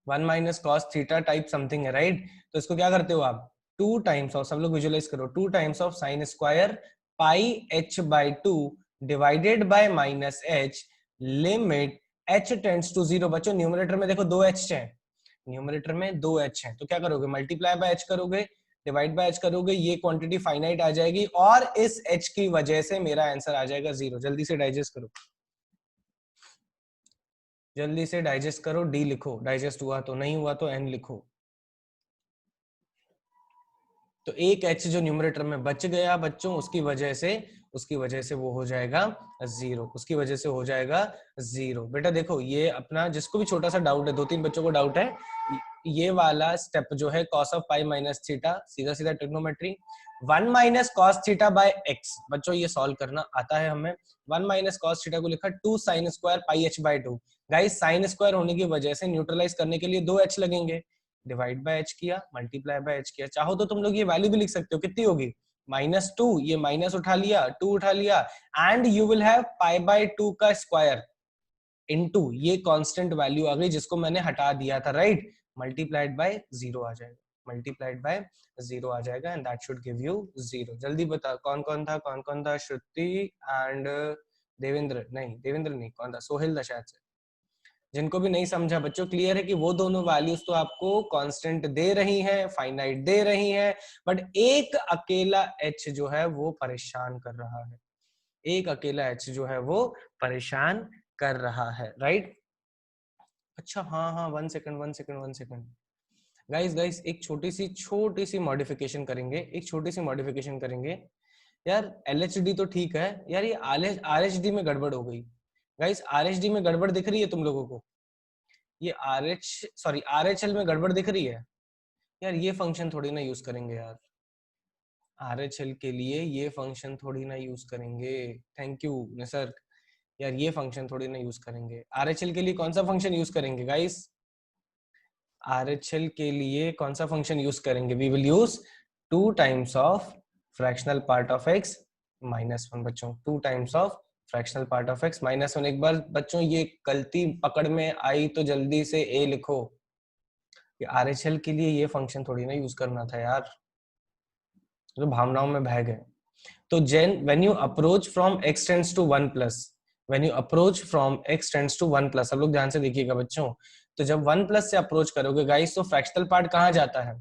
S1: 1 minus cos theta type something है, राइट? तो इसको क्या करते हो आप? 2 टाइम्स ऑफ, सब लोग विजुअलाइज करो, 2 times of sine square pi h by 2 divided by minus h limit h tends to 0। बच्चों न्यूमरेटर में देखो 2 h है, न्यूमरेटर में 2 h है, तो क्या करोगे? मल्टीप्लाई बाय h करोगे, डिवाइड बाय h करोगे, ये क्वांटिटी फाइनाइट आ जाएगी और इस h की वजह से मेरा आंसर आ जाएगा 0। जल्दी से डाइजेस्ट करो, जल्दी से डाइजेस्ट करो, डी लिखो, डाइजेस्ट हुआ तो, नहीं हुआ तो n लिखो। तो एक h जो न्यूमरेटर में बच गया बच्चों, उसकी वजह से वो हो जाएगा 0, उसकी वजह से हो जाएगा 0। बेटा देखो ये अपना, जिसको भी छोटा सा डाउट है, 2-3 बच्चों को डाउट है, ये वाला स्टेप जो है cos of pi minus theta, सीधा सीधा trigonometry, 1 minus cos theta by x. बच्चों ये सॉल्व करना आता है हमें। 1 माइनस कॉस थीटा को लिखा 2 sine square pi h by 2। Guys sine square होने की वजह से न्यूट्रलाइज करने के लिए 2 एच लगेंगे, डिवाइड बाय एच किया, मल्टीप्लाई बाय एच किया। चाहो तो तुम लोग ये वैल्यू भी लिख सकते हो, कितनी होगी? -2, ये माइनस उठा लिया, 2 उठा लिया, and you will have pi by 2 का स्क्वायर इनटू ये कांस्टेंट वैल्यू आ गई जिसको मैंने हटा दिया था, राइट? मल्टीप्लाइड बाय 0 आ जाएगा, मल्टीप्लाइड बाय 0 आ जाएगा, and that should give you 0। जल्दी बता कौन कौन था, कौन कौन था? श्रुति एंड देवेंद्र, नहीं देवेंद्र नहीं, कौन था? सोहेल था शायद से। जिनको भी नहीं समझा बच्चों, क्लियर है कि वो दोनों वैल्यूज तो आपको कांस्टेंट दे रही हैं, फाइनाइट दे रही हैं, बट एक अकेला h जो है वो परेशान कर रहा है, एक अकेला h जो है वो परेशान कर रहा है, राइट? अच्छा हाँ हाँ, 1 second 1 second 1 second guys guys, एक छोटी सी मॉडिफिकेशन करेंगे, एक छोटी सी मॉडिफिकेशन करेंगे यार। LHD तो ठीक है यार, ये RHD में गड़बड़ हो गई। गाइस RHD में गड़बड़ दिख रही है तुम लोगों को? ये RHL में गड़बड़ दिख रही है यार? ये फंक्शन थोड़ी ना यूज करेंगे यार, RHL के लिए ये फंक्शन थोड़ी ना यूज करेंगे। Thank you Nisarga. यार ये फंक्शन थोड़ी ना यूज करेंगे, RHL के लिए कौन सा फंक्शन यूज करेंगे गाइस? RHL के लिए कौन सा फंक्शन यूज करेंगे? We will use 2 times of fractional part of x -1। बच्चों 2 times of fractional part of x -1। एक बार बच्चों ये गलती पकड़ में आई तो जल्दी से a लिखो कि RHL के लिए ये फंक्शन थोड़ी ना यूज करना था यार, तो भावनाओं में बह गए। तो when you approach from x tends to 1 plus, when you approach from x tends to 1 plus, सब लोग ध्यान से देखिएगा बच्चों, तो जब 1 प्लस से अप्रोच करोगे गाइस, तो फ्रैक्शनल पार्ट कहाँ जाता है?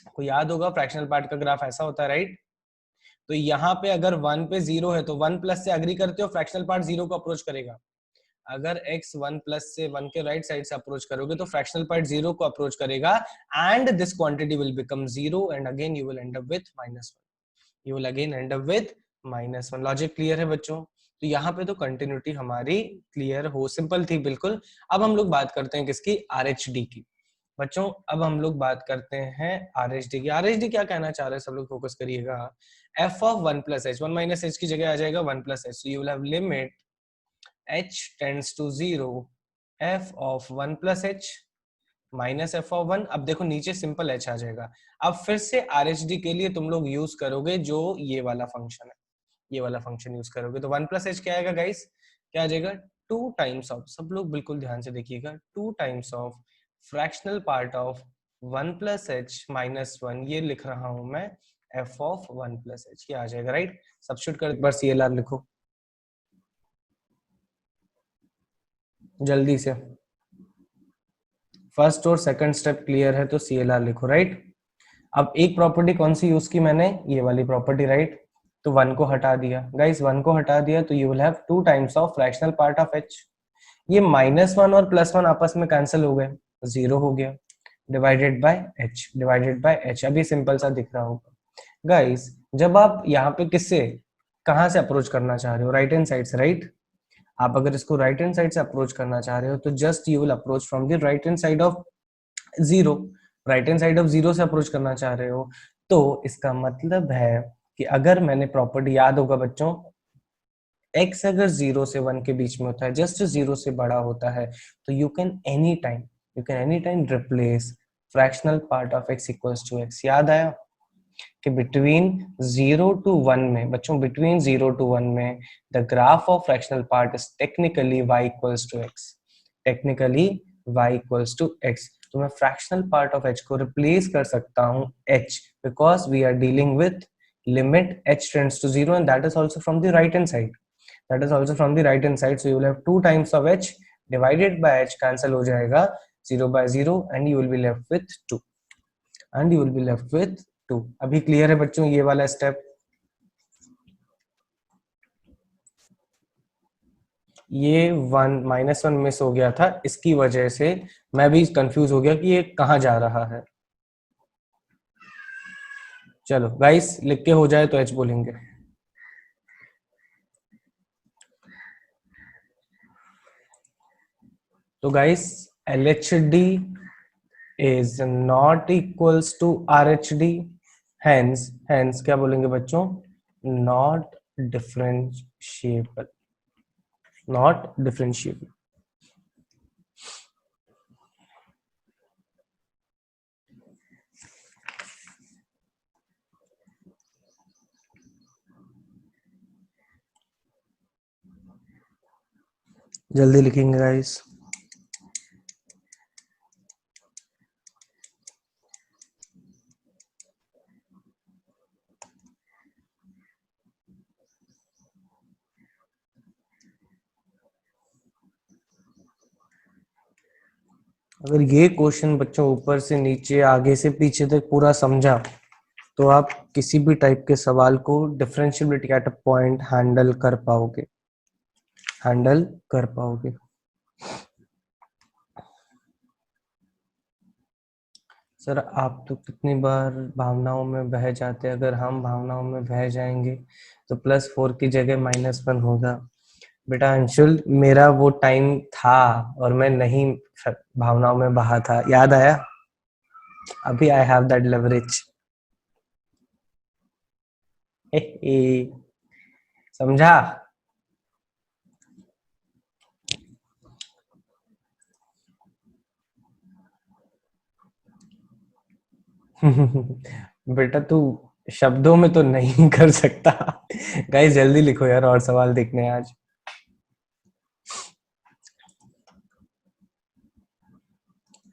S1: आपको याद होगा फ्रैक्शनल पार्ट का ग्राफ ऐसा होता है, राइट? तो यहाँ पे अगर 1 पे 0 है तो 1 प्लस से अग्री करते हो, फ्रैक्शनल पार्ट 0 को अप्रोच करेगा। अगर x 1 प्लस से 1 के राइट साइड से अप्रोच करोगे तो फ्रैक्शनल पार्ट 0 को अप्रोच करेगा, and this quantity will become 0, and again you will and up with -1, you will again and up with -1। Logic clear है बच्चों? तो यहाँ पे तो कंटिन्यूटी हमारी क्लियर हो, सिंपल थी बिल्कुल। अब हम लोग बात करते हैं किसकी? RHD की। बच्चों अब हम लोग बात करते हैं RHD की। RHD क्या कहना चाह रहे हैं, सब लोग फोकस करिएगा। f of 1 plus h, 1 minus h की जगह आ जाएगा 1 plus h, so you will have limit h tends to 0 f of 1 plus h minus F of 1। अब देखो नीचे सिंपल h आ जाएगा। अब फिर से RHD के लिए तुम लोग यूज करोगे जो ये वाला फंक्शन है, ये वाला फंक्शन यूज करोगे, तो 1 प्लस h क्या आएगा गाइस? क्या आ जाएगा? 2 टाइम्स ऑफ, सब लोग बिल्कुल ध्यान से देखिएगा, 2 times of fractional part of 1 plus h -1, ये लिख रहा हूं मैं f ऑफ 1 प्लस h, ये आ जाएगा, राइट? सब्स्टिट्यूट कर, एक बार CLR लिखो जल्दी से। फर्स्ट और सेकंड स्टेप क्लियर है तो CLR लिखो, राइट? अब एक प्रॉपर्टी कौन सी यूज की मैंने? ये वाली प्रॉपर्टी, राइट? तो 1 को हटा दिया गाइस, 1 को हटा दिया तो you will have 2 times of fractional part of h। ये -1 और +1 आपस में कैंसिल हो गए, 0 हो गया, divided by h, divided by h। अभी सिंपल सा दिख रहा होगा गाइस। जब आप यहाँ पे किससे, कहां से अप्रोच करना चाह रहे हो? राइट हैंड साइड से, राइट? आप अगर इसको राइट हैंड साइड से अप्रोच करना चाह रहे हो तो just you will approach from the right hand side of 0, right hand side of 0 से अप्रोच करना चाह रहे हो, तो इसका मतलब है कि अगर मैंने प्रॉपर्टी, याद होगा बच्चों, x अगर 0 से 1 के बीच में होता है, जस्ट 0 से बड़ा होता है, तो you can any time replace fractional part of x equals to x। याद आया कि बिटवीन 0 to 1 में बच्चों, बिटवीन 0 to 1 में the graph of fractional part is technically y equals to x, technically y equals to x। तो मैं fractional part of h को replace कर सकता हूं h, because we are dealing with limit h tends to 0 and that is also from the right hand side, that is also from the right hand side, so you will have 2 times of h divided by h, cancel हो जाएगा 0 by 0 and you will be left with 2, and you will be left with 2। अभी clear है बच्चों ये वाला step? ये -1 miss हो गया था, इसकी वजह से मैं भी कंफ्यूज हो गया कि ये कहाँ जा रहा है। चलो गाइस, लिख के हो जाए तो h बोलेंगे। तो guys, LHD is not equals to RHD, hence क्या बोलेंगे बच्चों? not differentiable, not differentiable। जल्दी लिखेंगे गाइस। अगर ये क्वेश्चन बच्चों ऊपर से नीचे आगे से पीछे तक पूरा समझा तो आप किसी भी टाइप के सवाल को differentiability at a point handle कर पाओगे, हैंडल कर पाओगे। सर आप तो कितनी बार भावनाओं में बह जाते हैं, अगर हम भावनाओं में बह जाएंगे तो +4 की जगह -1 होगा। बेटा अंशुल, मेरा वो टाइम था और मैं नहीं भावनाओं में बहा था, याद आया? अभी आई हैव दैट लेवरेज। समझा? बेटा तू शब्दों में तो नहीं कर सकता। गाइस जल्दी लिखो यार, और सवाल देखने हैं आज।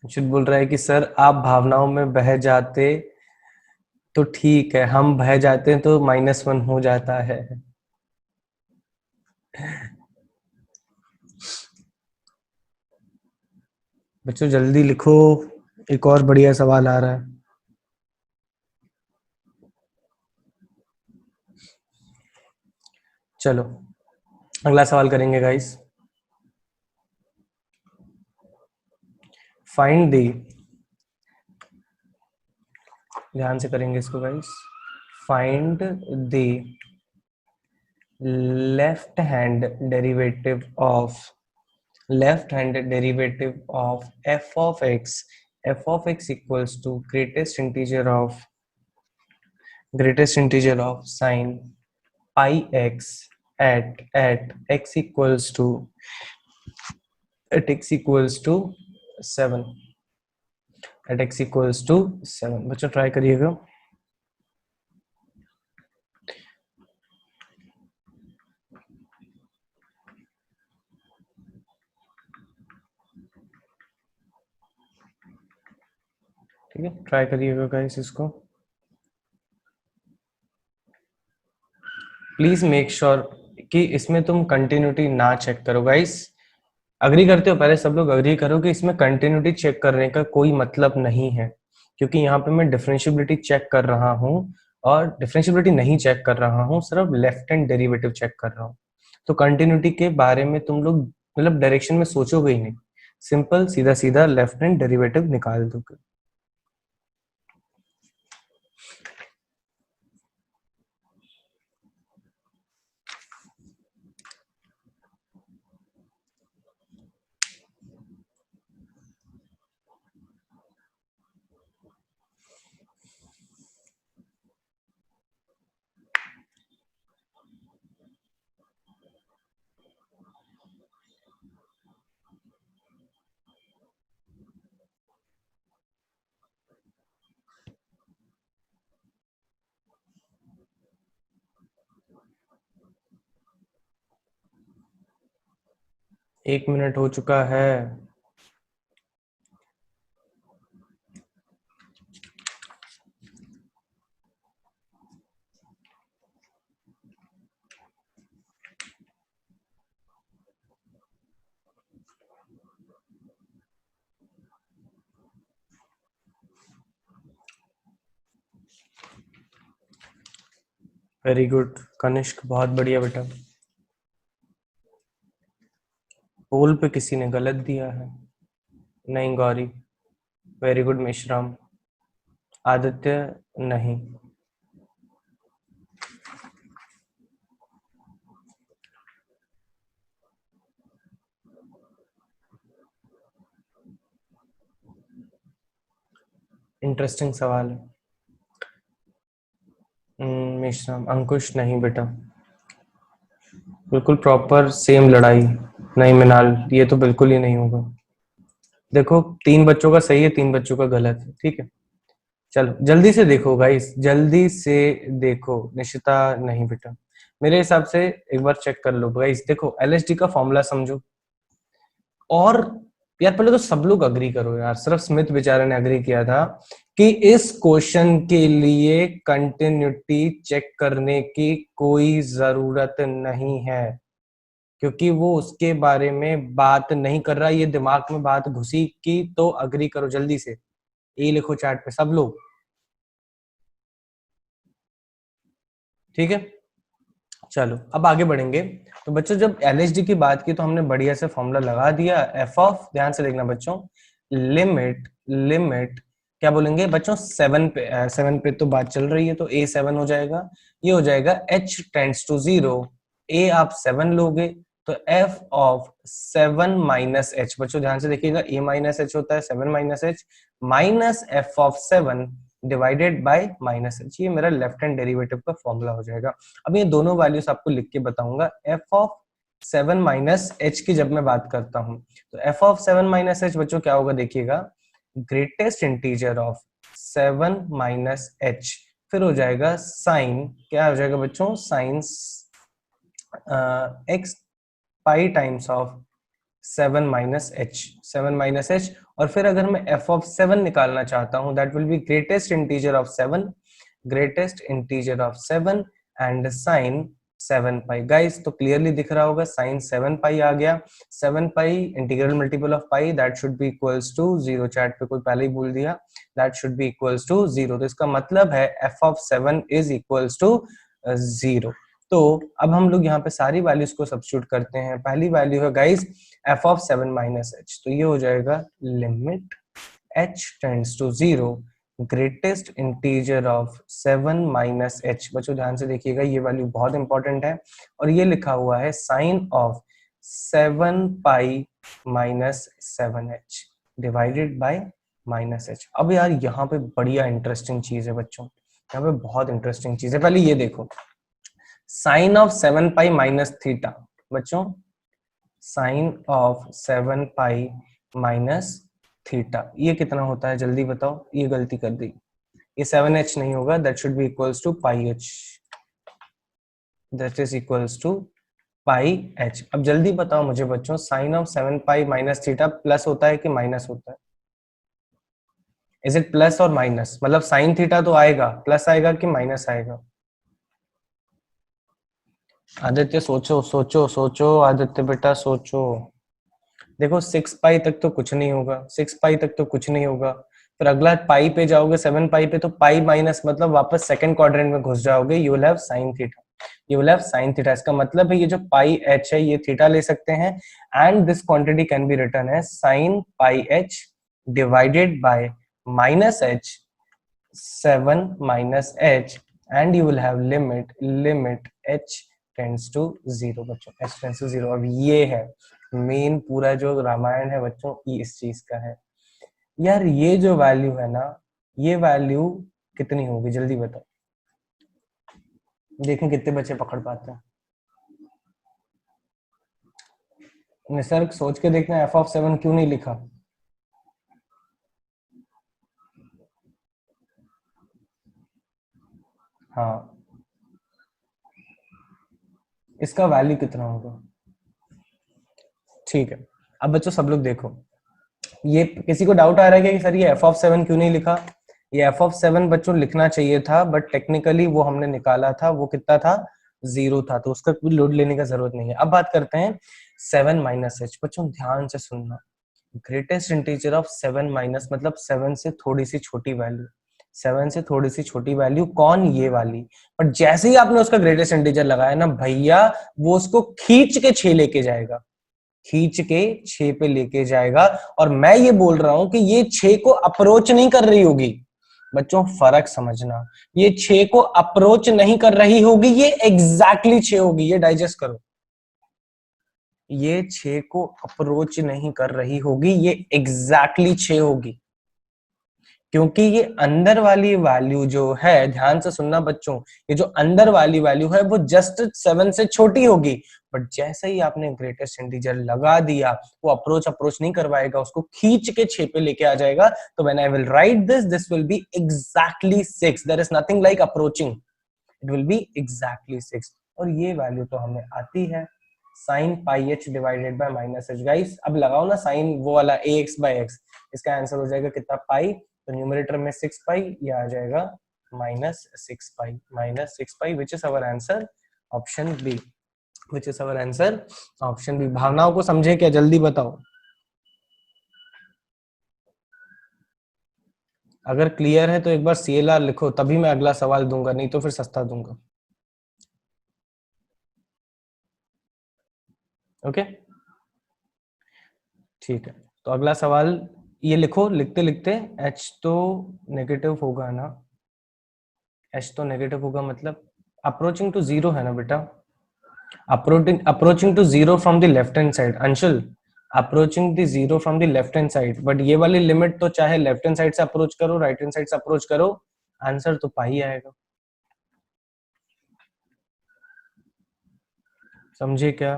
S1: अंशुल बोल रहा है कि सर आप भावनाओं में बह जाते तो ठीक है, हम बह जाते हैं तो -1 हो जाता है। बच्चों जल्दी लिखो, एक और बढ़िया सवाल आ रहा है। चलो अगला सवाल करेंगे गाइस। फाइंड दी, ध्यान से करेंगे इसको guys. Find the left hand derivative of, left hand derivative of f of x equals to greatest integer of sine pi x at x equals to 7, at x equals to 7। बच्चों try करिएगा। ठीक है, try करिएगा guys इसको। Please make sure कि इसमें तुम continuity ना चेक करो गाइस। अग्री करते हो? पहले सब लोग अग्री करो कि इसमें कंटिन्यूटी चेक करने का कोई मतलब नहीं है, क्योंकि यहाँ पे मैं डिफरेंशियबिलिटी चेक कर रहा हूँ और डिफरेंशियबिलिटी नहीं चेक कर रहा हूँ, सिर्फ लेफ्ट हैंड डेरिवेटिव चेक कर रहा हूँ। तो कंटिन्यूटी के बारे में तुम लोग मतलब डायरेक्शन में सोचोगे ही नहीं, सिंपल सीधा सीधा लेफ्ट हैंड डेरिवेटिव निकाल दोगे। 1 मिनट हो चुका है। वेरी गुड कनिष्क, बहुत बढ़िया बेटा। पोल पे किसी ने गलत दिया है। नहीं गौरी। Very good Mishram. आदित्य। नहीं। इंटरेस्टिंग सवाल है। मिश्राम। अंकुश। नहीं बेटा। बिल्कुल प्रॉपर सेम लड़ाई। नहीं मिनाल, ये तो बिल्कुल ही नहीं होगा। देखो 3 बच्चों का सही है, 3 बच्चों का गलत है, ठीक है। चलो जल्दी से देखो गाइस, जल्दी से देखो। निशिता। नहीं बेटा। मेरे हिसाब से एक बार चेक कर लो गाइस। देखो एलएसडी का फॉर्मूला समझो। और यार पहले तो सब लोग अग्री करो यार, सिर्फ स्मिथ बेचारे ने अग्री किया था कि इस क्वेश्चन के लिए कंटिन्यूटी चेक करने की कोई जरूरत नहीं है, क्योंकि वो उसके बारे में बात नहीं कर रहा। ये दिमाग में बात घुसी की तो अग्री करो जल्दी से। ये लिखो चैट पे सब लोग, ठीक है। चलो अब आगे बढ़ेंगे। तो बच्चों जब एलएचडी की बात की तो हमने बढ़िया से फॉर्मूला लगा दिया। एफ ऑफ, ध्यान से देखना बच्चों, लिमिट लिमिट क्या बोलेंगे बच्चों, 7 पे तो बात चल रही है तो ए 7 हो जाएगा। ये हो जाएगा एच टेंड्स टू 0, ए आप 7 लोगे तो एफ ऑफ 7 माइनस एच, बच्चों ध्यान से देखिएगा, ए माइनस एच होता है 7 minus H, minus F of 7 divided by minus H. ये मेरा लेफ्ट हैंड डेरिवेटिव का फॉर्मूला हो जाएगा। अब ये दोनों वैल्यूज आपको लिख के बताऊंगा। एफ ऑफ 7 माइनस एच की जब मैं बात करता हूं तो एफ ऑफ 7 माइनस एच बच्चों क्या होगा देखिएगा, greatest integer of 7 minus H, फिर हो जाएगा साइन, क्या हो जाएगा बच्चों, science x pi times of 7 minus H, 7 minus H. और फिर अगर मैं एफ ऑफ 7 निकालना चाहता हूं that will be greatest integer of 7, greatest integer of 7 and sine 7 pi. Guys तो क्लियरली दिख रहा होगा, साइन 7 पाई आ गया। 7 pi integral multiple of pi, that should be equals to 0। Chat पे कोई पहले ही बोल दिया, that should be equals to 0। तो इसका मतलब है F of 7 is equals to 0। तो अब हम लोग यहाँ पे सारी वैल्यूज को सब्स्टिट्यूट करते हैं। पहली वैल्यू है guys f of 7 minus h, तो ये हो जाएगा limit h tends to 0 greatest integer of 7 minus h. बच्चों ध्यान से देखिएगा, ये वैल्यू बहुत इंपॉर्टेंट है। और ये लिखा हुआ है sine of 7 pi minus 7h divided by minus h. अब यार यहाँ पे बढ़िया इंटरेस्टिंग चीज है बच्चों, यहाँ पे बहुत इंटरेस्टिंग चीज है। पहले ये देखो, sine of 7 pi minus theta, बच्चों sine of 7 pi minus theta ये कितना होता है जल्दी बताओ। ये गलती कर दी, ये 7h नहीं होगा, that should be equals to pi H, that is equals to pi H. अब जल्दी बताओ मुझे बच्चों, sine of 7 pi minus theta plus होता है कि माइनस होता है? इज इट प्लस और माइनस, मतलब साइन थीटा तो आएगा, प्लस आएगा कि माइनस आएगा? आदित्य सोचो सोचो सोचो, आदित्य बेटा सोचो। देखो 6 पाई तक तो कुछ नहीं होगा, 6 पाई तक तो कुछ नहीं होगा, फिर अगला पाई पे जाओगे 7 पाई पे, तो पाई माइनस मतलब वापस सेकंड क्वाड्रेंट में घुस जाओगे, you will have sine theta, you will have sine theta. इसका मतलब है ये जो पाई एच है ये थीटा ले सकते हैं, and this quantity can be written as sine pi H divided by minus H 7 minus H, and you will have limit h tends to 0। बच्चों h टेंड्स टू 0, अब ये है मेन पूरा जो रामायण है बच्चों, ये इस चीज का है। यार ये जो वैल्यू है ना, ये वैल्यू कितनी होगी जल्दी बताओ, देखें कितने बच्चे पकड़ पाते हैं। निसर्ग सोच के देखना, एफ ऑफ 7 क्यों नहीं लिखा? हाँ, इसका वैल्यू कितना होगा? ठीक है, अब बच्चों सब लोग देखो, ये किसी को डाउट आ रहा है कि सर ये f(7) क्यों नहीं लिखा? ये f(7) बच्चों लिखना चाहिए था, बट टेक्निकली वो हमने निकाला था, वो कितना था? 0 था, तो उसका कोई लोड लेने का जरूरत नहीं है। अब बात करते हैं 7 माइनस h। बच्चों ध्यान से सुनना, ग्रेटेस्ट इंटीजर ऑफ 7 माइनस मतलब 7 से थोड़ी सी छोटी वैल्यू, 7 से थोड़ी सी छोटी वैल्यू कौन? ये वाली। बट जैसे ही आपने उसका ग्रेटेस्ट इंटीजर लगाया ना भैया, वो उसको खींच के 6 लेके जाएगा, खींच के 6 पे लेके जाएगा। और मैं ये बोल रहा हूं कि ये 6 को अप्रोच नहीं कर रही होगी। बच्चों फर्क समझना, ये 6 को अप्रोच नहीं कर रही होगी, ये एग्जैक्टली 6 होगी। ये डाइजेस्ट करो, ये 6 को अप्रोच नहीं कर रही होगी, ये एग्जैक्टली 6 होगी। क्योंकि ये अंदर वाली वैल्यू जो है, ध्यान से सुनना बच्चों, ये जो अंदर वाली वैल्यू है वो जस्ट 7 से छोटी होगी। बट जैसे ही आपने ग्रेटेस्ट इंटीजर लगा दिया, वो अप्रोच नहीं करवाएगा, उसको खींच के 6 पे लेके आ जाएगा। तो when I will write this will be exactly 6। There is nothing like approaching, it will be exactly 6। और ये वैल्यू तो हमें आती है sine pi H divided by minus H. Guys अब लगाओ ना साइन वो वाला ax बाय x, इसका आंसर हो जाएगा कितना? पाई। तो न्यूमरेटर में 6 पाई, ये आ जाएगा minus six pi which is our answer option B, which is our answer option B. भावनाओं को समझे क्या? जल्दी बताओ। अगर क्लियर है तो एक बार CLR लिखो, तभी मैं अगला सवाल दूंगा, नहीं तो फिर सस्ता दूंगा। ओके ठीक है, तो अगला सवाल ये लिखो, लिखते लिखते h तो नेगेटिव होगा ना, h तो नेगेटिव होगा मतलब अप्रोचिंग टू जीरो है ना बेटा, approaching to zero from the left hand side. Anshul approaching the zero from the left hand side, but ये वाली लिमिट तो चाहे लेफ्ट हैंड साइड से अप्रोच करो, राइट हैंड साइड से अप्रोच करो, आंसर तो पाई आएगा। समझे क्या?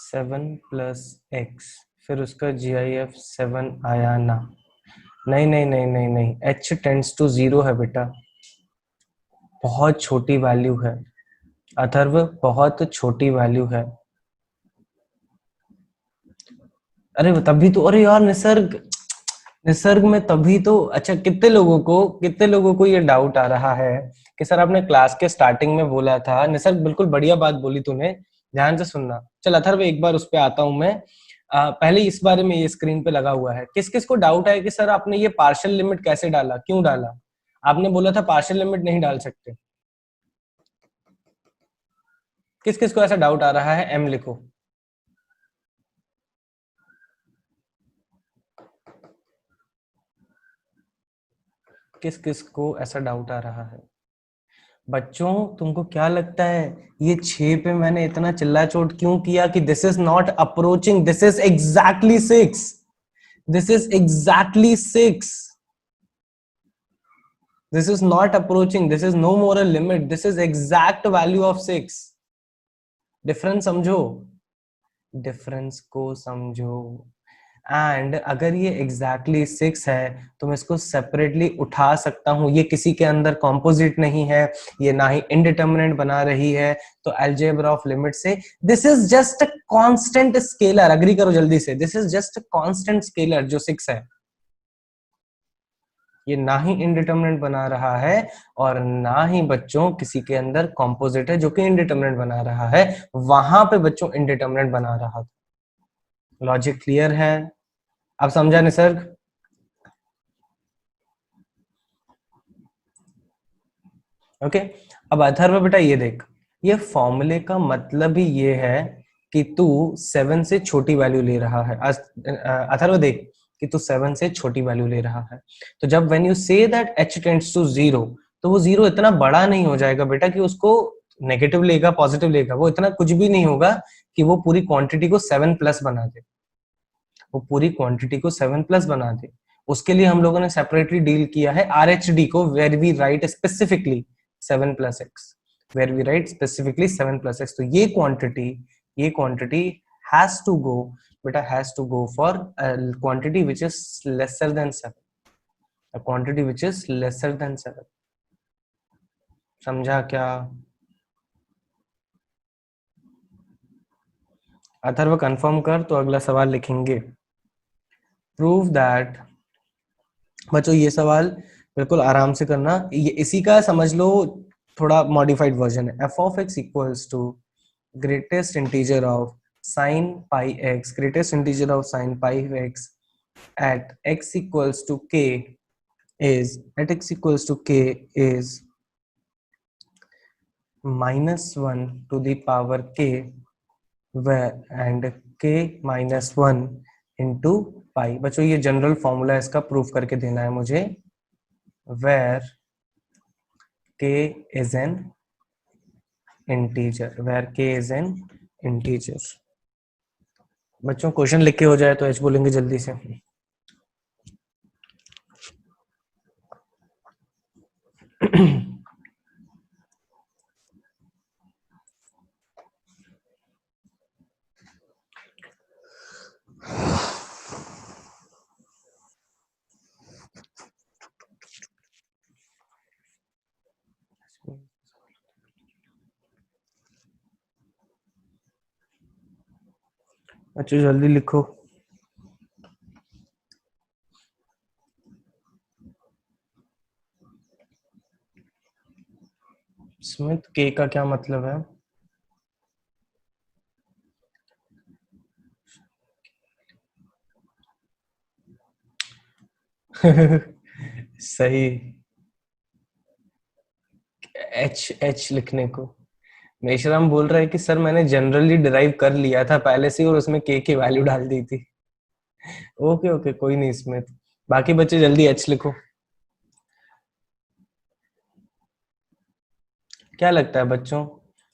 S1: 7 प्लस एक्स, फिर उसका GIF 7 आया ना? नहीं नहीं नहीं नहीं नहीं, h टेंड्स टू जीरो है बेटा, बहुत छोटी वैल्यू है अथर्व, बहुत छोटी वैल्यू है। अरे तभी तो, अरे यार निसर्ग, निसर्ग में तभी तो। अच्छा कितने लोगों को ये डाउट आ रहा है कि सर आपने क्लास के स्टार्टिंग में बोला था, निसर्ग बिल्कुल बढ़िया बात बोली तूने, ध्यान से सुनना। चल अथर्व एक बार उस पे आता हूं मैं। पहले इस बारे में, ये स्क्रीन पे लगा हुआ है, किस किस को डाउट है कि सर आपने ये पार्शियल लिमिट कैसे डाला, क्यों डाला? आपने बोला था पार्शियल लिमिट नहीं डाल सकते। किस किस को ऐसा डाउट आ रहा है? एम लिखो। किस किस को ऐसा डाउट आ रहा है? बच्चों तुमको क्या लगता है ये 6 पे मैंने इतना चिल्ला चोट क्यों किया कि this is not approaching, this is exactly 6, this is exactly 6, this is not approaching, this is no more a limit, this is exact value of 6। Difference समझो, डिफरेंस को समझो। एंड अगर ये एग्जैक्टली 6 है तो मैं इसको सेपरेटली उठा सकता हूं, ये किसी के अंदर कॉम्पोजिट नहीं है, ये ना ही इनडिटर्मिनेंट बना रही है। तो अलजेब्रा ऑफ लिमिट से this is just a constant scalar, agree करो जल्दी से, this is just a constant scalar जो 6 है, ये ना ही इनडिटर्मिनेंट बना रहा है और ना ही बच्चों किसी के अंदर कॉम्पोजिट है जो कि इनडिटर्मिनेंट बना रहा है, वहां पे बच्चों इनडिटर्मिनेंट बना रहा था। लॉजिक क्लियर है? अब समझा निसर्ग? ओके अब अथर्व बेटा ये देख, ये फॉर्मूले का मतलब ही ये है कि तू 7 से छोटी वैल्यू ले रहा है। अथर्व देख कि तू 7 से छोटी वैल्यू ले रहा है, तो जब when you say that h tends to zero, तो वो जीरो इतना बड़ा नहीं हो जाएगा बेटा कि उसको नेगेटिव लेगा पॉजिटिव लेगा, वो इतना कुछ भी नहीं होगा कि वो पूरी क्वांटिटी को 7 प्लस बना दे, वो पूरी क्वांटिटी को 7 प्लस बना दे। उसके लिए हम लोगों ने सेपरेटली डील किया है RHD को, where we write specifically 7 plus x, where we write specifically 7 plus x. तो ये क्वांटिटी हैज टू गो बेटा, has to go for quantity which is lesser than 7, a quantity which is lesser than 7। समझा क्या? Atharva confirm कर तो अगला सवाल लिखेंगे। प्रूव दैट, बच्चों ये सवाल बिल्कुल आराम से करना, ये इसी का समझ लो थोड़ा मॉडिफाइड वर्जन है। F of x equals to greatest integer of sine pi x, greatest integer of sine pi x at x equals to k is, at x equals to k is minus 1 to the power k, where and k minus 1 into pi। बच्चों ये general formula इसका proof करके देना है मुझे। where k is an integer, where k is an integer। बच्चों question लिख के हो जाए तो एच बोलेंगे जल्दी से। बच्चों जल्दी लिखो। स्मिथ के का क्या मतलब है? सही, एच एच लिखने को। मेशराम बोल रहा है कि सर मैंने जनरली डिराइव कर लिया था पहले से और उसमें के की वैल्यू डाल दी थी। ओके ओके, कोई नहीं स्मिथ। बाकी बच्चे जल्दी एच लिखो। क्या लगता है बच्चों,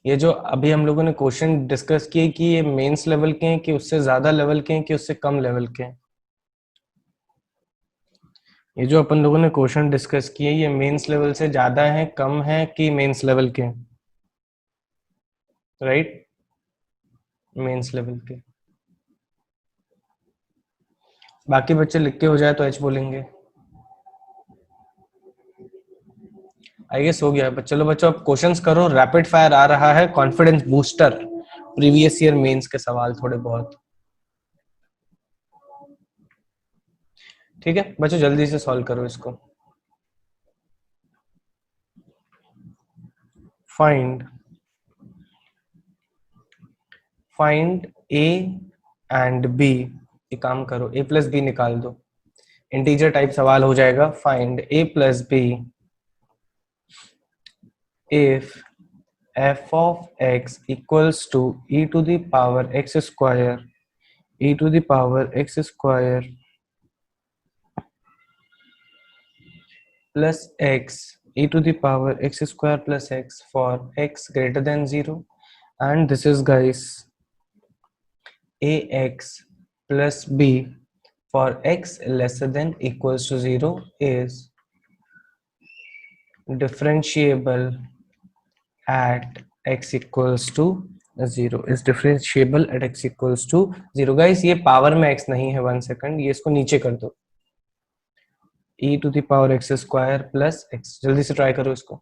S1: ये जो अभी हम लोगों ने क्वेश्चन डिस्कस किए कि ये मेंस लेवल के हैं कि उससे ज्यादा लेवल के हैं कि उससे कम लेवल के हैं? ये जो अपन लोगों ने क्वेश्चन डिस्कस किए ये मेंस लेवल से ज्यादा है, कम है कि मेंस लेवल के? राइट, मेंस लेवल के। बाकी बच्चे लिख के हो जाए तो एच बोलेंगे। आई गेस हो गया। चलो बच्चों अब क्वेश्चंस करो, रैपिड फायर आ रहा है, confidence booster, previous year mains के सवाल थोड़े बहुत। ठीक है बच्चों, जल्दी से सॉल्व करो इसको। Find find A and B. एक काम करो, ए प्लस बी निकाल दो, इंटीजर टाइप सवाल हो जाएगा। Find A plus B if f of x equals to e to the power x square, e to the power x square plus x, e to the power x square plus x for x greater than 0, and this is guys ax plus b for x lesser than equals to 0 is differentiable at x equals to 0, is differentiable at x equals to 0। guys ये power में x नहीं है, 1 second, ये इसको नीचे कर दो, e to the power x square plus x। जल्दी से ट्राई करो इसको।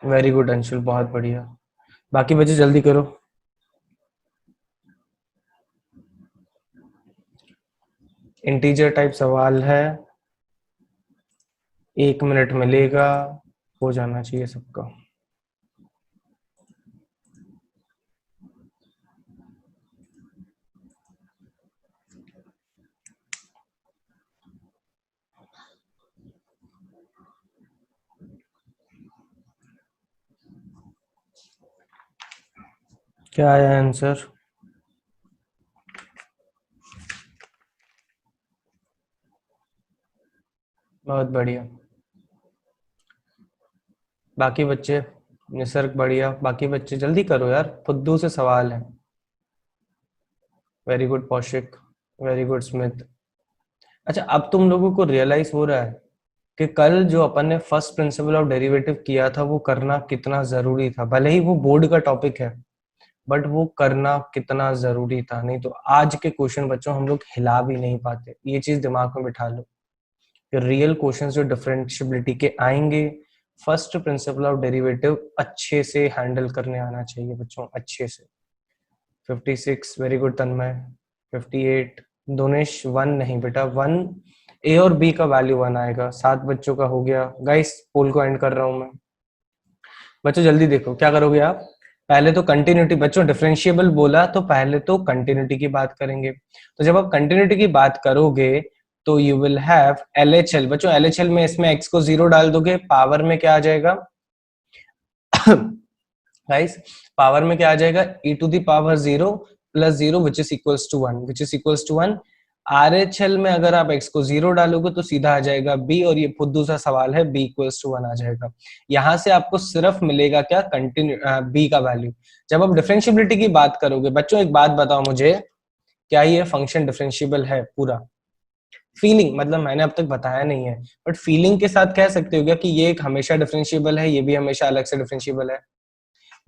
S1: वेरी गुड अंशुल, बहुत बढ़िया। बाकी बच्चे जल्दी करो। इंटीजर टाइप सवाल है, 1 मिनट में लेगा, हो जाना चाहिए सबका। क्या आया आंसर? बहुत बढ़िया। बाकी बच्चे, निसर्ग बढ़िया। बाकी बच्चे जल्दी करो यार, फुद्दू से सवाल है। Very good Kaushik, very good Smith. अच्छा अब तुम लोगों को रियलाइज हो रहा है कि कल जो अपन ने फर्स्ट प्रिंसिपल ऑफ डेरिवेटिव किया था वो करना कितना जरूरी था। भले ही वो बोर्ड का टॉपिक है बट वो करना कितना जरूरी था, नहीं तो आज के क्वेश्चन बच्चों हम लोग हिला भी नहीं पाते। ये चीज दिमाग में बिठा लो। रियल क्वेश्चन जो डिफरेंशियबिलिटी के आएंगे, फर्स्ट प्रिंसिपल ऑफ डेरिवेटिव अच्छे से हैंडल करने आना चाहिए बच्चों, अच्छे से। 56 वेरी गुड तन्मय। 58 दोनेश 1 नहीं बेटा, 1 ए और बी का वैल्यू 1 आएगा। 7 बच्चों का हो गया। गाइस पोल को एंड कर रहा हूं मैं। बच्चों जल्दी देखो क्या करोगे आप। पहले तो कंटिन्यूटी, बच्चों डिफरेंशिएबल बोला तो पहले तो कंटिन्यूटी की बात करेंगे। तो जब आप कंटिन्यूटी की बात करोगे तो यू विल हैव LHL। बच्चों LHL में इसमें x को 0 डाल दोगे, पावर में क्या आ जाएगा गाइस, पावर में क्या आ जाएगा, e to the power 0 plus 0 which is equals to 1, which is equals to 1। RHL में अगर आप x को 0 डालोगे तो सीधा आ जाएगा b, और ये फुद्दू सा सवाल है, b इक्वल्स टू 1 आ जाएगा। यहां से आपको सिर्फ मिलेगा क्या, कंटिन्यू b का वैल्यू। जब आप डिफरेंशियबिलिटी की बात करोगे बच्चों, एक बात बताओ मुझे, क्या ये फंक्शन डिफरेंशिएबल है पूरा? फीलिंग मतलब मैंने अब तक बताया नहीं है, बट फीलिंग के साथ कह सकते हो क्या कि ये एक हमेशा डिफरेंशिएबल है, ये भी हमेशा अलग से डिफरेंशिएबल है?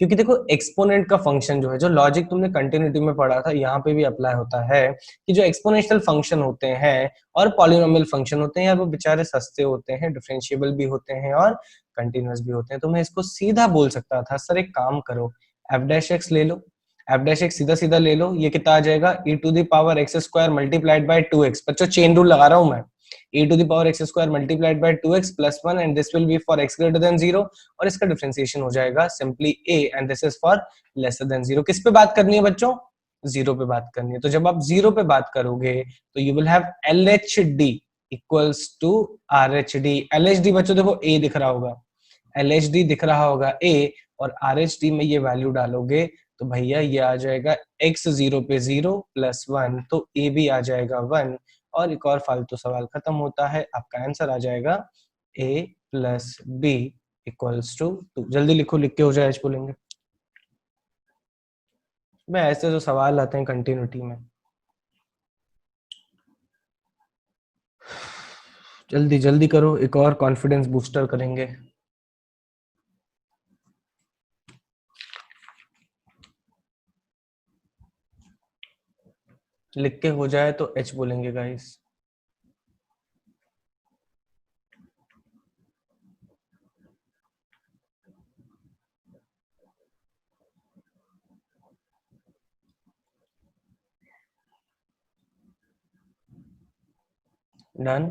S1: क्योंकि देखो एक्सपोनेंट का फंक्शन जो है, जो लॉजिक तुमने कंटिन्यूटी में पढ़ा था यहाँ पे भी अप्लाई होता है, कि जो एक्सपोनेंशियल फंक्शन होते हैं और पॉलिनोमियल फंक्शन होते हैं यार, वो बेचारे सस्ते होते हैं, डिफरेंशिएबल भी होते हैं और कंटिन्यूअस भी होते हैं। तो मैं इसको सीधा बोल सकता था, सर एक काम करो, एफ डैश एक्स ले लो, एफ डैश एक्स सीधा सीधा ले लो, ये कितना आ जाएगा, e to the power x square multiplied by 2x। बच्चों चेन रूल लगा रहा हूं मैं, e to the power x square multiplied by 2x plus 1 and this will be for x greater than 0, और इसका डिफरेंशिएशन हो जाएगा simply a and this is for lesser than 0। किस पे बात करनी है बच्चों, 0 पे बात करनी है। तो जब आप 0 पे बात करोगे तो you will have LHD equals to RHD। LHD बच्चों देखो a दिख रहा होगा, LHD दिख रहा होगा a, और RHD में ये वैल्यू डालोगे तो भैया ये आ जाएगा x 0 पे 0 प्लस 1, तो a भी आ जाएगा 1, और एक और फालतू सवाल खत्म होता है, आपका आंसर आ जाएगा a plus b equals to 2। जल्दी लिखो, लिख के हो जाए, आज बोलेंगे मैं ऐसे जो सवाल आते हैं कंटिन्यूटी में, जल्दी जल्दी करो, एक और कॉन्फिडेंस बूस्टर करेंगे। लिख के हो जाए तो h बोलेंगे गाइस। डन।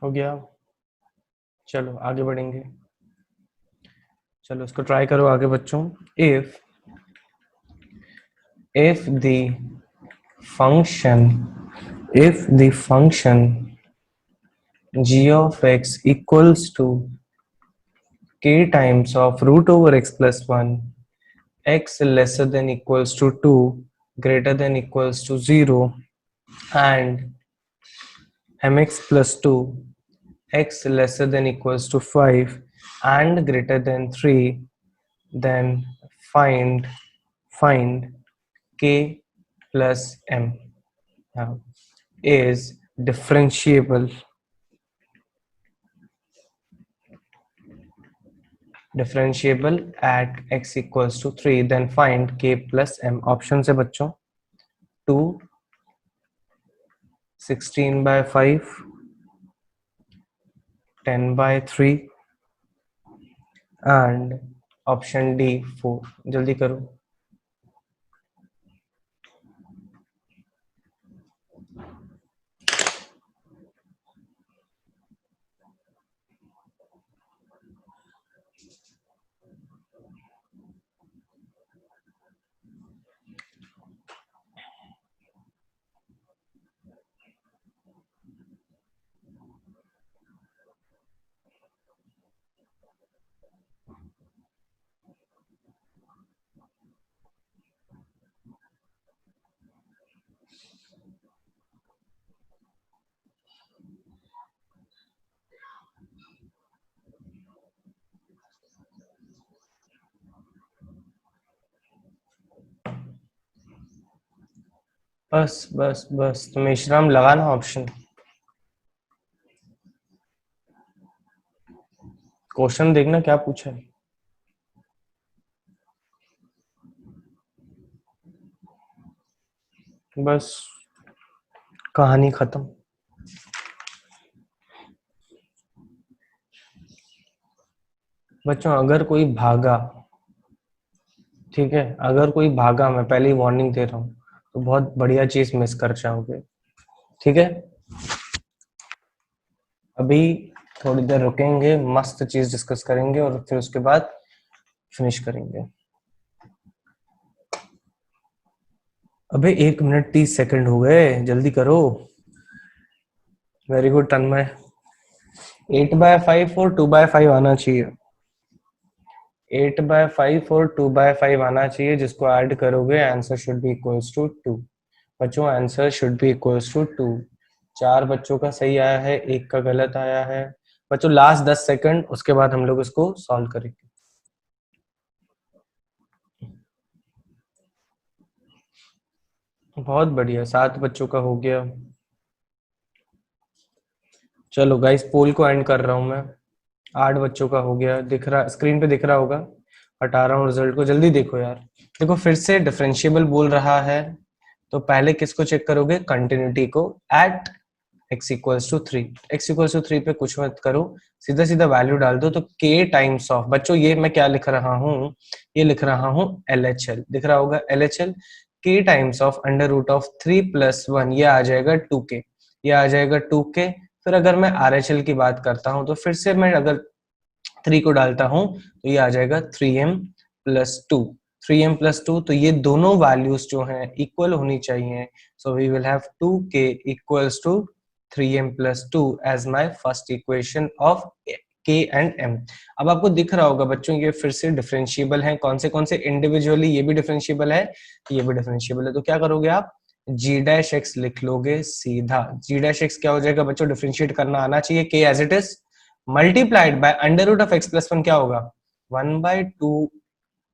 S1: हो गया, चलो आगे बढ़ेंगे। चलो इसको ट्राई करो आगे बच्चों। If the function g of x equals to k times of root over x plus 1, x lesser than equals to 2, greater than equals to 0, and mx plus 2, x lesser than equals to 5 and greater than 3, then find k plus m is differentiable at x equals to 3, then find k plus m। Option है बच्चों 2, 16 by 5, 10 by 3 and option D 4। जल्दी करो। बस बस बस तो मेश्राम लगाना option. Question देखना क्या पूछा है। बस कहानी खत्म। बच्चों अगर कोई भागा, ठीक है, अगर कोई भागा, मैं पहले ही वार्निंग दे रहा हूँ, तो बहुत बढ़िया चीज मिस कर जाओगे। ठीक है, अभी थोड़ी देर रुकेंगे, मस्त चीज डिस्कस करेंगे और फिर उसके बाद फिनिश करेंगे। अबे 1 मिनट 30 सेकंड हो गए, जल्दी करो। वेरी गुड तन्मय। 8/5 और 2/5 आना चाहिए। 8/5 और 2/5 आना चाहिए, जिसको ऐड करोगे answer should be equals to 2। बच्चों answer should be equals to 2। 4 बच्चों का सही आया है, एक का गलत आया है। बच्चों लास्ट 10 सेकंड, उसके बाद हम लोग इसको सॉल्व करेंगे। बहुत बढ़िया, 7 बच्चों का हो गया। चलो गाइस, पोल को एंड कर रहा हूं मैं। 8 बच्चों का हो गया, दिख रहा, स्क्रीन पे दिख रहा होगा। हटा रहा हूँ रिजल्ट को, जल्दी देखो यार। देखो फिर से डिफरेंशिएबल बोल रहा है, तो पहले किसको चेक करोगे, कंटिन्यूटी को। एट x = 3, x = 3 पे कुछ मत करो, सीधा सीधा वैल्यू डाल दो। तो k टाइम्स ऑफ, बच्चों ये मैं क्या लिख रहा हूँ, ये लिख रहा हूँ LHL, दिख रहा होगा LHL। k टाइम्स ऑफ √3 + 1, ये आ जाएगा 2k, ये आ जाएगा 2k। फिर अगर मैं RHL की बात करता हूँ, तो फिर से मैं अगर 3 को डालता हूँ, तो ये आ जाएगा 3m + 2, 3m + 2। तो ये दोनों वैल्यूज जो हैं इक्वल होनी चाहिए। So we will have 2k = 3m + 2 as my first equation of k and m। अब आपको दिख रहा होगा बच्चों, ये फिर से डिफरेंशिएबल हैं। कौन से इंडिविजुअली, ये भी डिफरेंशिएबल है, ये भी डिफरेंशिएबल है। तो क्या करोगे आप, g' लिख लोगे सीधा। g' क्या हो जाएगा बच्चों, डिफरेंशिएट करना आना चाहिए, k as it is multiplied by √(x + 1), क्या होगा, 1/2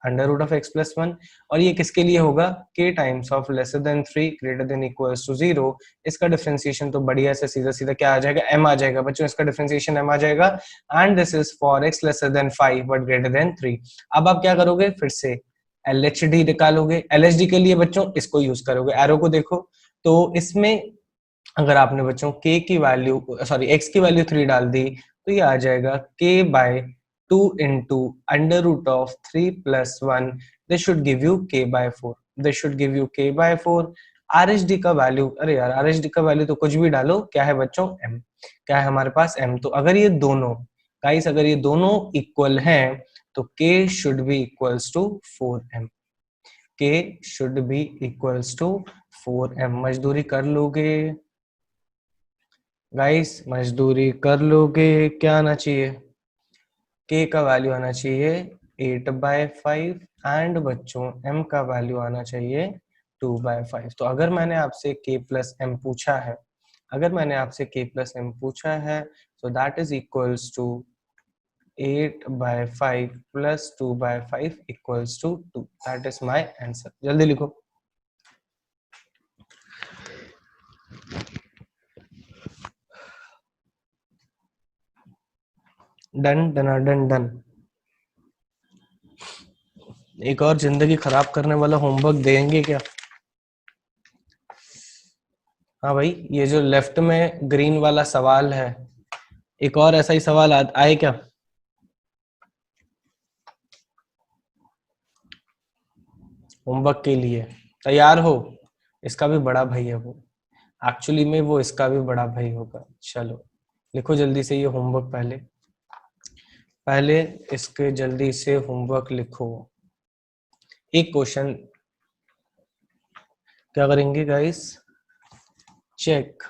S1: √(x + 1). और ये किसके लिए होगा, k टाइम्स ऑफ <3 > 0। इसका डिफरेंशिएशन तो बढ़िया से सीधा सीधा क्या आ जाएगा, m आ जाएगा बच्चों, इसका डिफरेंशिएशन m आ जाएगा। And this is for x <5 > 3। अब आप क्या करोगे, फिर से LHD निकालोगे। LHD के लिए बच्चों इसको यूज करोगे, एरो को देखो। तो इसमें अगर आपने बच्चों k की वैल्यू, सॉरी x की वैल्यू 3 डाल दी, तो ये आ जाएगा k/2 * √3 + 1। This should give you k/4, this should give you k/4। RHD का वैल्यू, अरे यार RHD का वैल्यू तो कुछ भी डालो, क्या है बच्चों, m। क्या है हमारे पास, m। तो अगर ये दोनों गाइस, अगर ये दोनों इक्वल हैं, तो k should be equals to 4m, k should be equals to 4m। मजदूरी कर लोगे गाइस, मजदूरी कर लोगे। क्या आना चाहिए, k का वैल्यू आना चाहिए 8/5 एंड बच्चों m का वैल्यू आना चाहिए 2/5। तो अगर मैंने आपसे k + m पूछा है, अगर मैंने आपसे k + m पूछा है, so that is equals to 8/5 + 2/5 = 2। That is my answer। जल्दी लिखो। Done done done done. एक और जिंदगी खराब करने वाला होमवर्क देंगे क्या। हाँ भाई, ये जो लेफ्ट में ग्रीन वाला सवाल है, एक और ऐसा ही सवाल आए क्या। होमवर्क के लिए तैयार हो। इसका भी बड़ा भाई है वो, एक्चुअली में वो इसका भी बड़ा भाई होगा। चलो लिखो जल्दी से ये होमवर्क, पहले पहले इसके जल्दी से होमवर्क लिखो। एक क्वेश्चन क्या करेंगे guys, check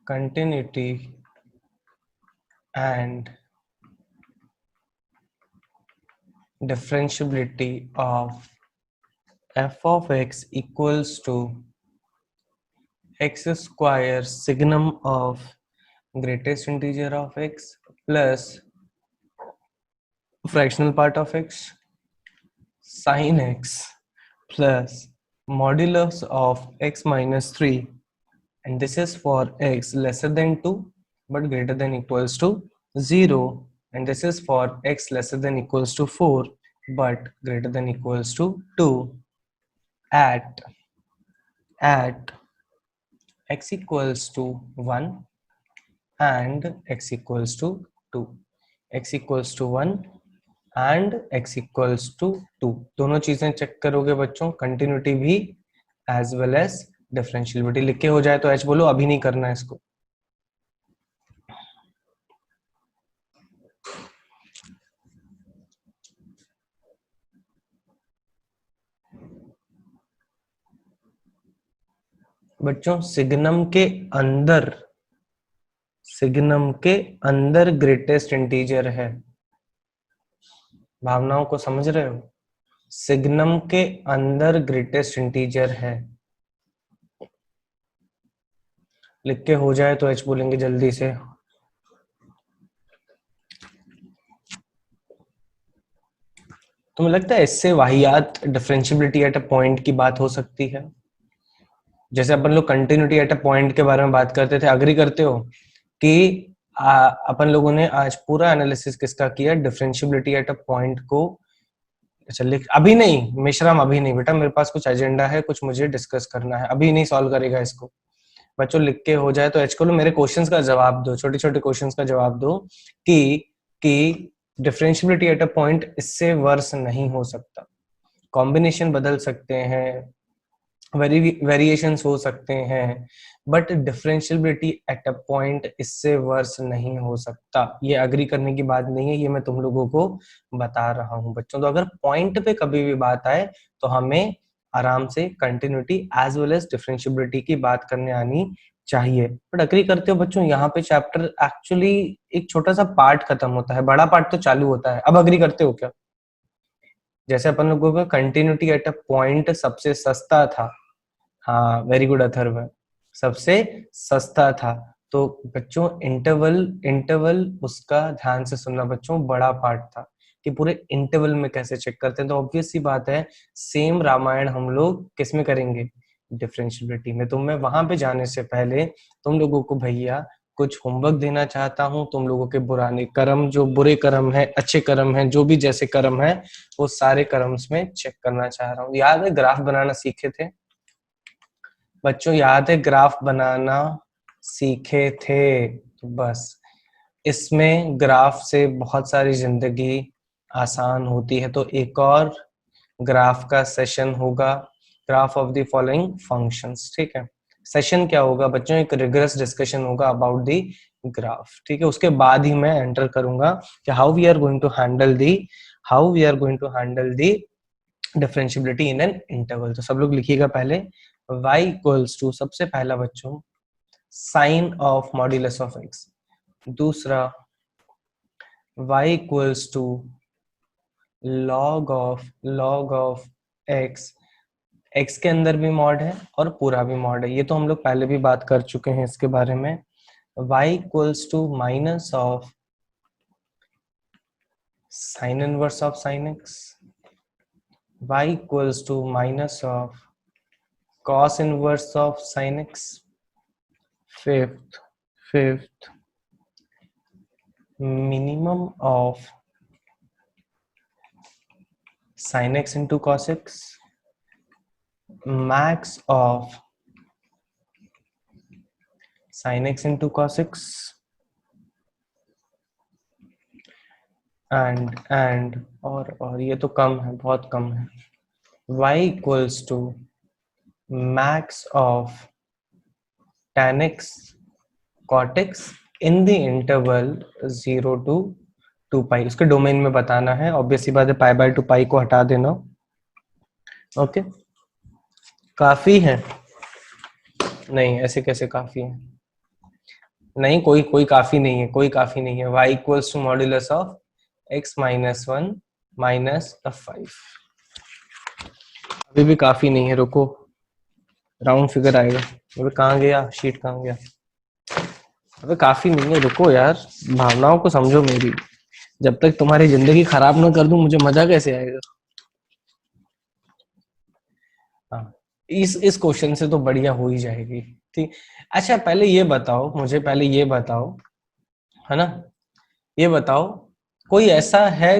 S1: continuity and differentiability of f of x equals to x square signum of greatest integer of x plus fractional part of x sin x plus modulus of x minus 3, and this is for x lesser than 2 but greater than equals to 0, and this is for x lesser than equals to 4 but greater than equals to 2 at x equals to 1 and x equals to 2, x equals to 1 and x equals to 2, दोनों चीजें check करोगे बच्चों, continuity भी as well as डिफरेंशियलिटी। लिख के हो जाए तो h बोलो, अभी नहीं करना है इसको। बच्चों सिग्नम के अंदर ग्रेटेस्ट इंटीजर है, भावनाओं को समझ रहे हो? सिग्नम के अंदर ग्रेटेस्ट इंटीजर है, लिख के हो जाए तो h बोलेंगे जल्दी से। तुम्हें लगता है इससे वाहियात डिफरेंशियबिलिटी एट अ पॉइंट की बात हो सकती है? जैसे अपन लोग कंटिन्यूटी एट अ पॉइंट के बारे में बात करते थे, अग्री करते हो कि अपन लोगों ने आज पूरा एनालिसिस किसका किया, डिफरेंशियबिलिटी एट अ पॉइंट को। अच्छा लिख, अभी नहीं मिश्राम, अभी नहीं बेटा, मेरे पास कुछ एजेंडा है, कुछ मुझे डिस्कस करना है, अभी नहीं सॉल्व करेगा इसको। बच्चों लिख के हो जाए तो एच को लो, मेरे क्वेश्चंस का जवाब दो, छोटे छोटे क्वेश्चंस का जवाब दो कि डिफरेंशियबिलिटी एट अ पॉइंट इससे वर्स नहीं हो सकता। कॉम्बिनेशन बदल सकते हैं, वेरिएशंस हो सकते हैं, but differentiability at a point इससे वर्स नहीं हो सकता। ये अग्री करने की बात नहीं है, ये मैं तुम लोगों को बता रहा हूं बच्चों। तो अगर पॉइंट पे कभी भी बात आए तो हमें आराम से continuity as well as differentiability की बात करने आनी चाहिए। बट अग्री करते हो बच्चों, यहाँ पे चैप्टर एक्चुअली एक छोटा सा पार्ट खत्म होता है, बड़ा पार्ट तो चालू होता है। अब अग्री करते हो क्या? जैसे अपन लोगों का कंटिन्यूटी एट अ पॉइंट सबसे सस्ता था, हाँ वेरी गुड अथर्व, सबसे सस्ता था। तो बच्चों इंटरवल इंटरवल उसका ध्यान से सुनना बच्चों, बड़ा पार्ट था कि पूरे इंटरवल में कैसे चेक करते हैं। तो ऑब्वियस सी बात है, सेम रामायण हम लोग किस में करेंगे, डिफरेंशियबिलिटी में। तो मैं वहां पे जाने से पहले तुम लोगों को भैया कुछ होमवर्क देना चाहता हूँ। तुम लोगों के पुराने कर्म, जो बुरे कर्म है, अच्छे कर्म है, जो भी जैसे कर्म है, वो सारे कर्म्स में चेक करना चाह रहा हूँ। याद है ग्राफ बनाना सीखे थे बच्चों? याद है ग्राफ बनाना सीखे थे? तो बस इसमें ग्राफ से बहुत सारी जिंदगी आसान होती है। तो एक और ग्राफ का सेशन होगा, graph of the following functions, ठीक है। सेशन क्या होगा बच्चों, एक रिगरस डिस्कशन होगा अबाउट द ग्राफ, ठीक है। उसके बाद ही मैं एंटर करूंगा कि how we are going to handle the differentiability in an interval. तो सब लोग लिखिएगा पहले, y इक्वल्स टू, सबसे पहला बच्चों sine of modulus of x, दूसरा y equals to log of x, x के अंदर भी मॉड है और पूरा भी मॉड है, ये तो हम लोग पहले भी बात कर चुके हैं इसके बारे में। y equals to minus of sine inverse of sine x, y equals to minus of cos inverse of sin x, fifth minimum of sin x into cos x, max of sin x into cos x, and और ये तो कम है, बहुत कम है, y equals to max of tan x cot x in the interval 0 to 2 पाई। उसके domain में बताना है, ऑब्वियसली बात है, पाई बाय 2 पाई को हटा देना। ओके काफी है? नहीं, ऐसे कैसे काफी है? नहीं, कोई काफी नहीं है, कोई काफी नहीं है। y equals to modulus of x minus 1 minus 5, अभी भी काफी नहीं है, रुको राउंड फिगर आएगा। अबे कहाँ गया शीट, कहाँ गया? अबे काफी नहीं है, रुको यार, भावनाओं को समझो मेरी। जब तक तुम्हारी जिंदगी खराब ना कर दूं, मुझे मजा कैसे आएगा? इस क्वेश्चन से तो बढ़िया हो ही जाएगी। ठीक। अच्छा पहले ये बताओ मुझे, पहले ये बताओ, है ना, ये बताओ, कोई ऐसा है,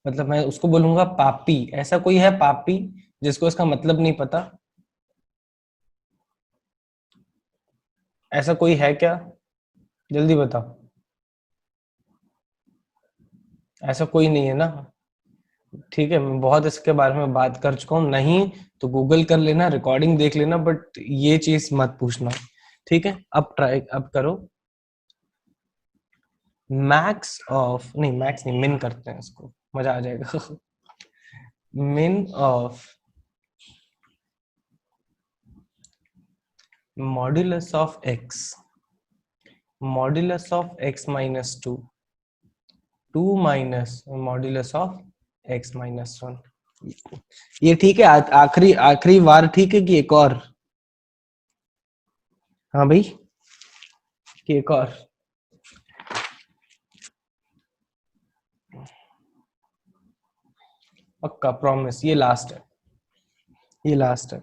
S1: मतलब मैं उसको बोलूंगा पापी, ऐसा कोई है पापी जिसको इसका मतलब नहीं पता? ऐसा कोई है क्या? जल्दी बताओ। ऐसा कोई नहीं है ना? ठीक है, मैं बहुत इसके बारे में बात कर चुका हूँ, नहीं तो गूगल कर लेना, रिकॉर्डिंग देख लेना, बट ये चीज मत पूछना। ठीक है, अब ट्राई, अब करो। मैक्स ऑफ, नहीं मैक्स नहीं, मिन करते हैं इसको, मजा आ जाएगा। Min of modulus of x, modulus of x minus two, two minus modulus of x minus one. ये ठीक है? आखिरी आखिरी बार ठीक है कि एक और? हाँ भाई, कि एक और? पक्का प्रॉमिस? ये लास्ट है, ये लास्ट है।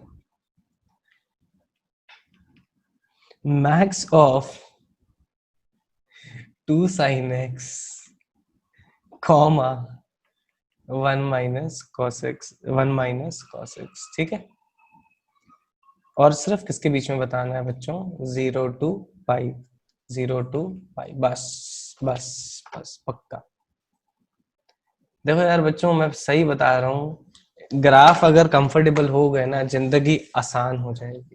S1: Max of two sine x comma one minus cos x, one minus cos x, ठीक है। और सिर्फ किसके बीच में बताना है बच्चों? 0 to π, 0 to π, बस बस बस, पक्का। देखो यार बच्चों, मैं सही बता रहा हूँ, ग्राफ अगर कंफर्टेबल हो गए ना, जिंदगी आसान हो जाएगी।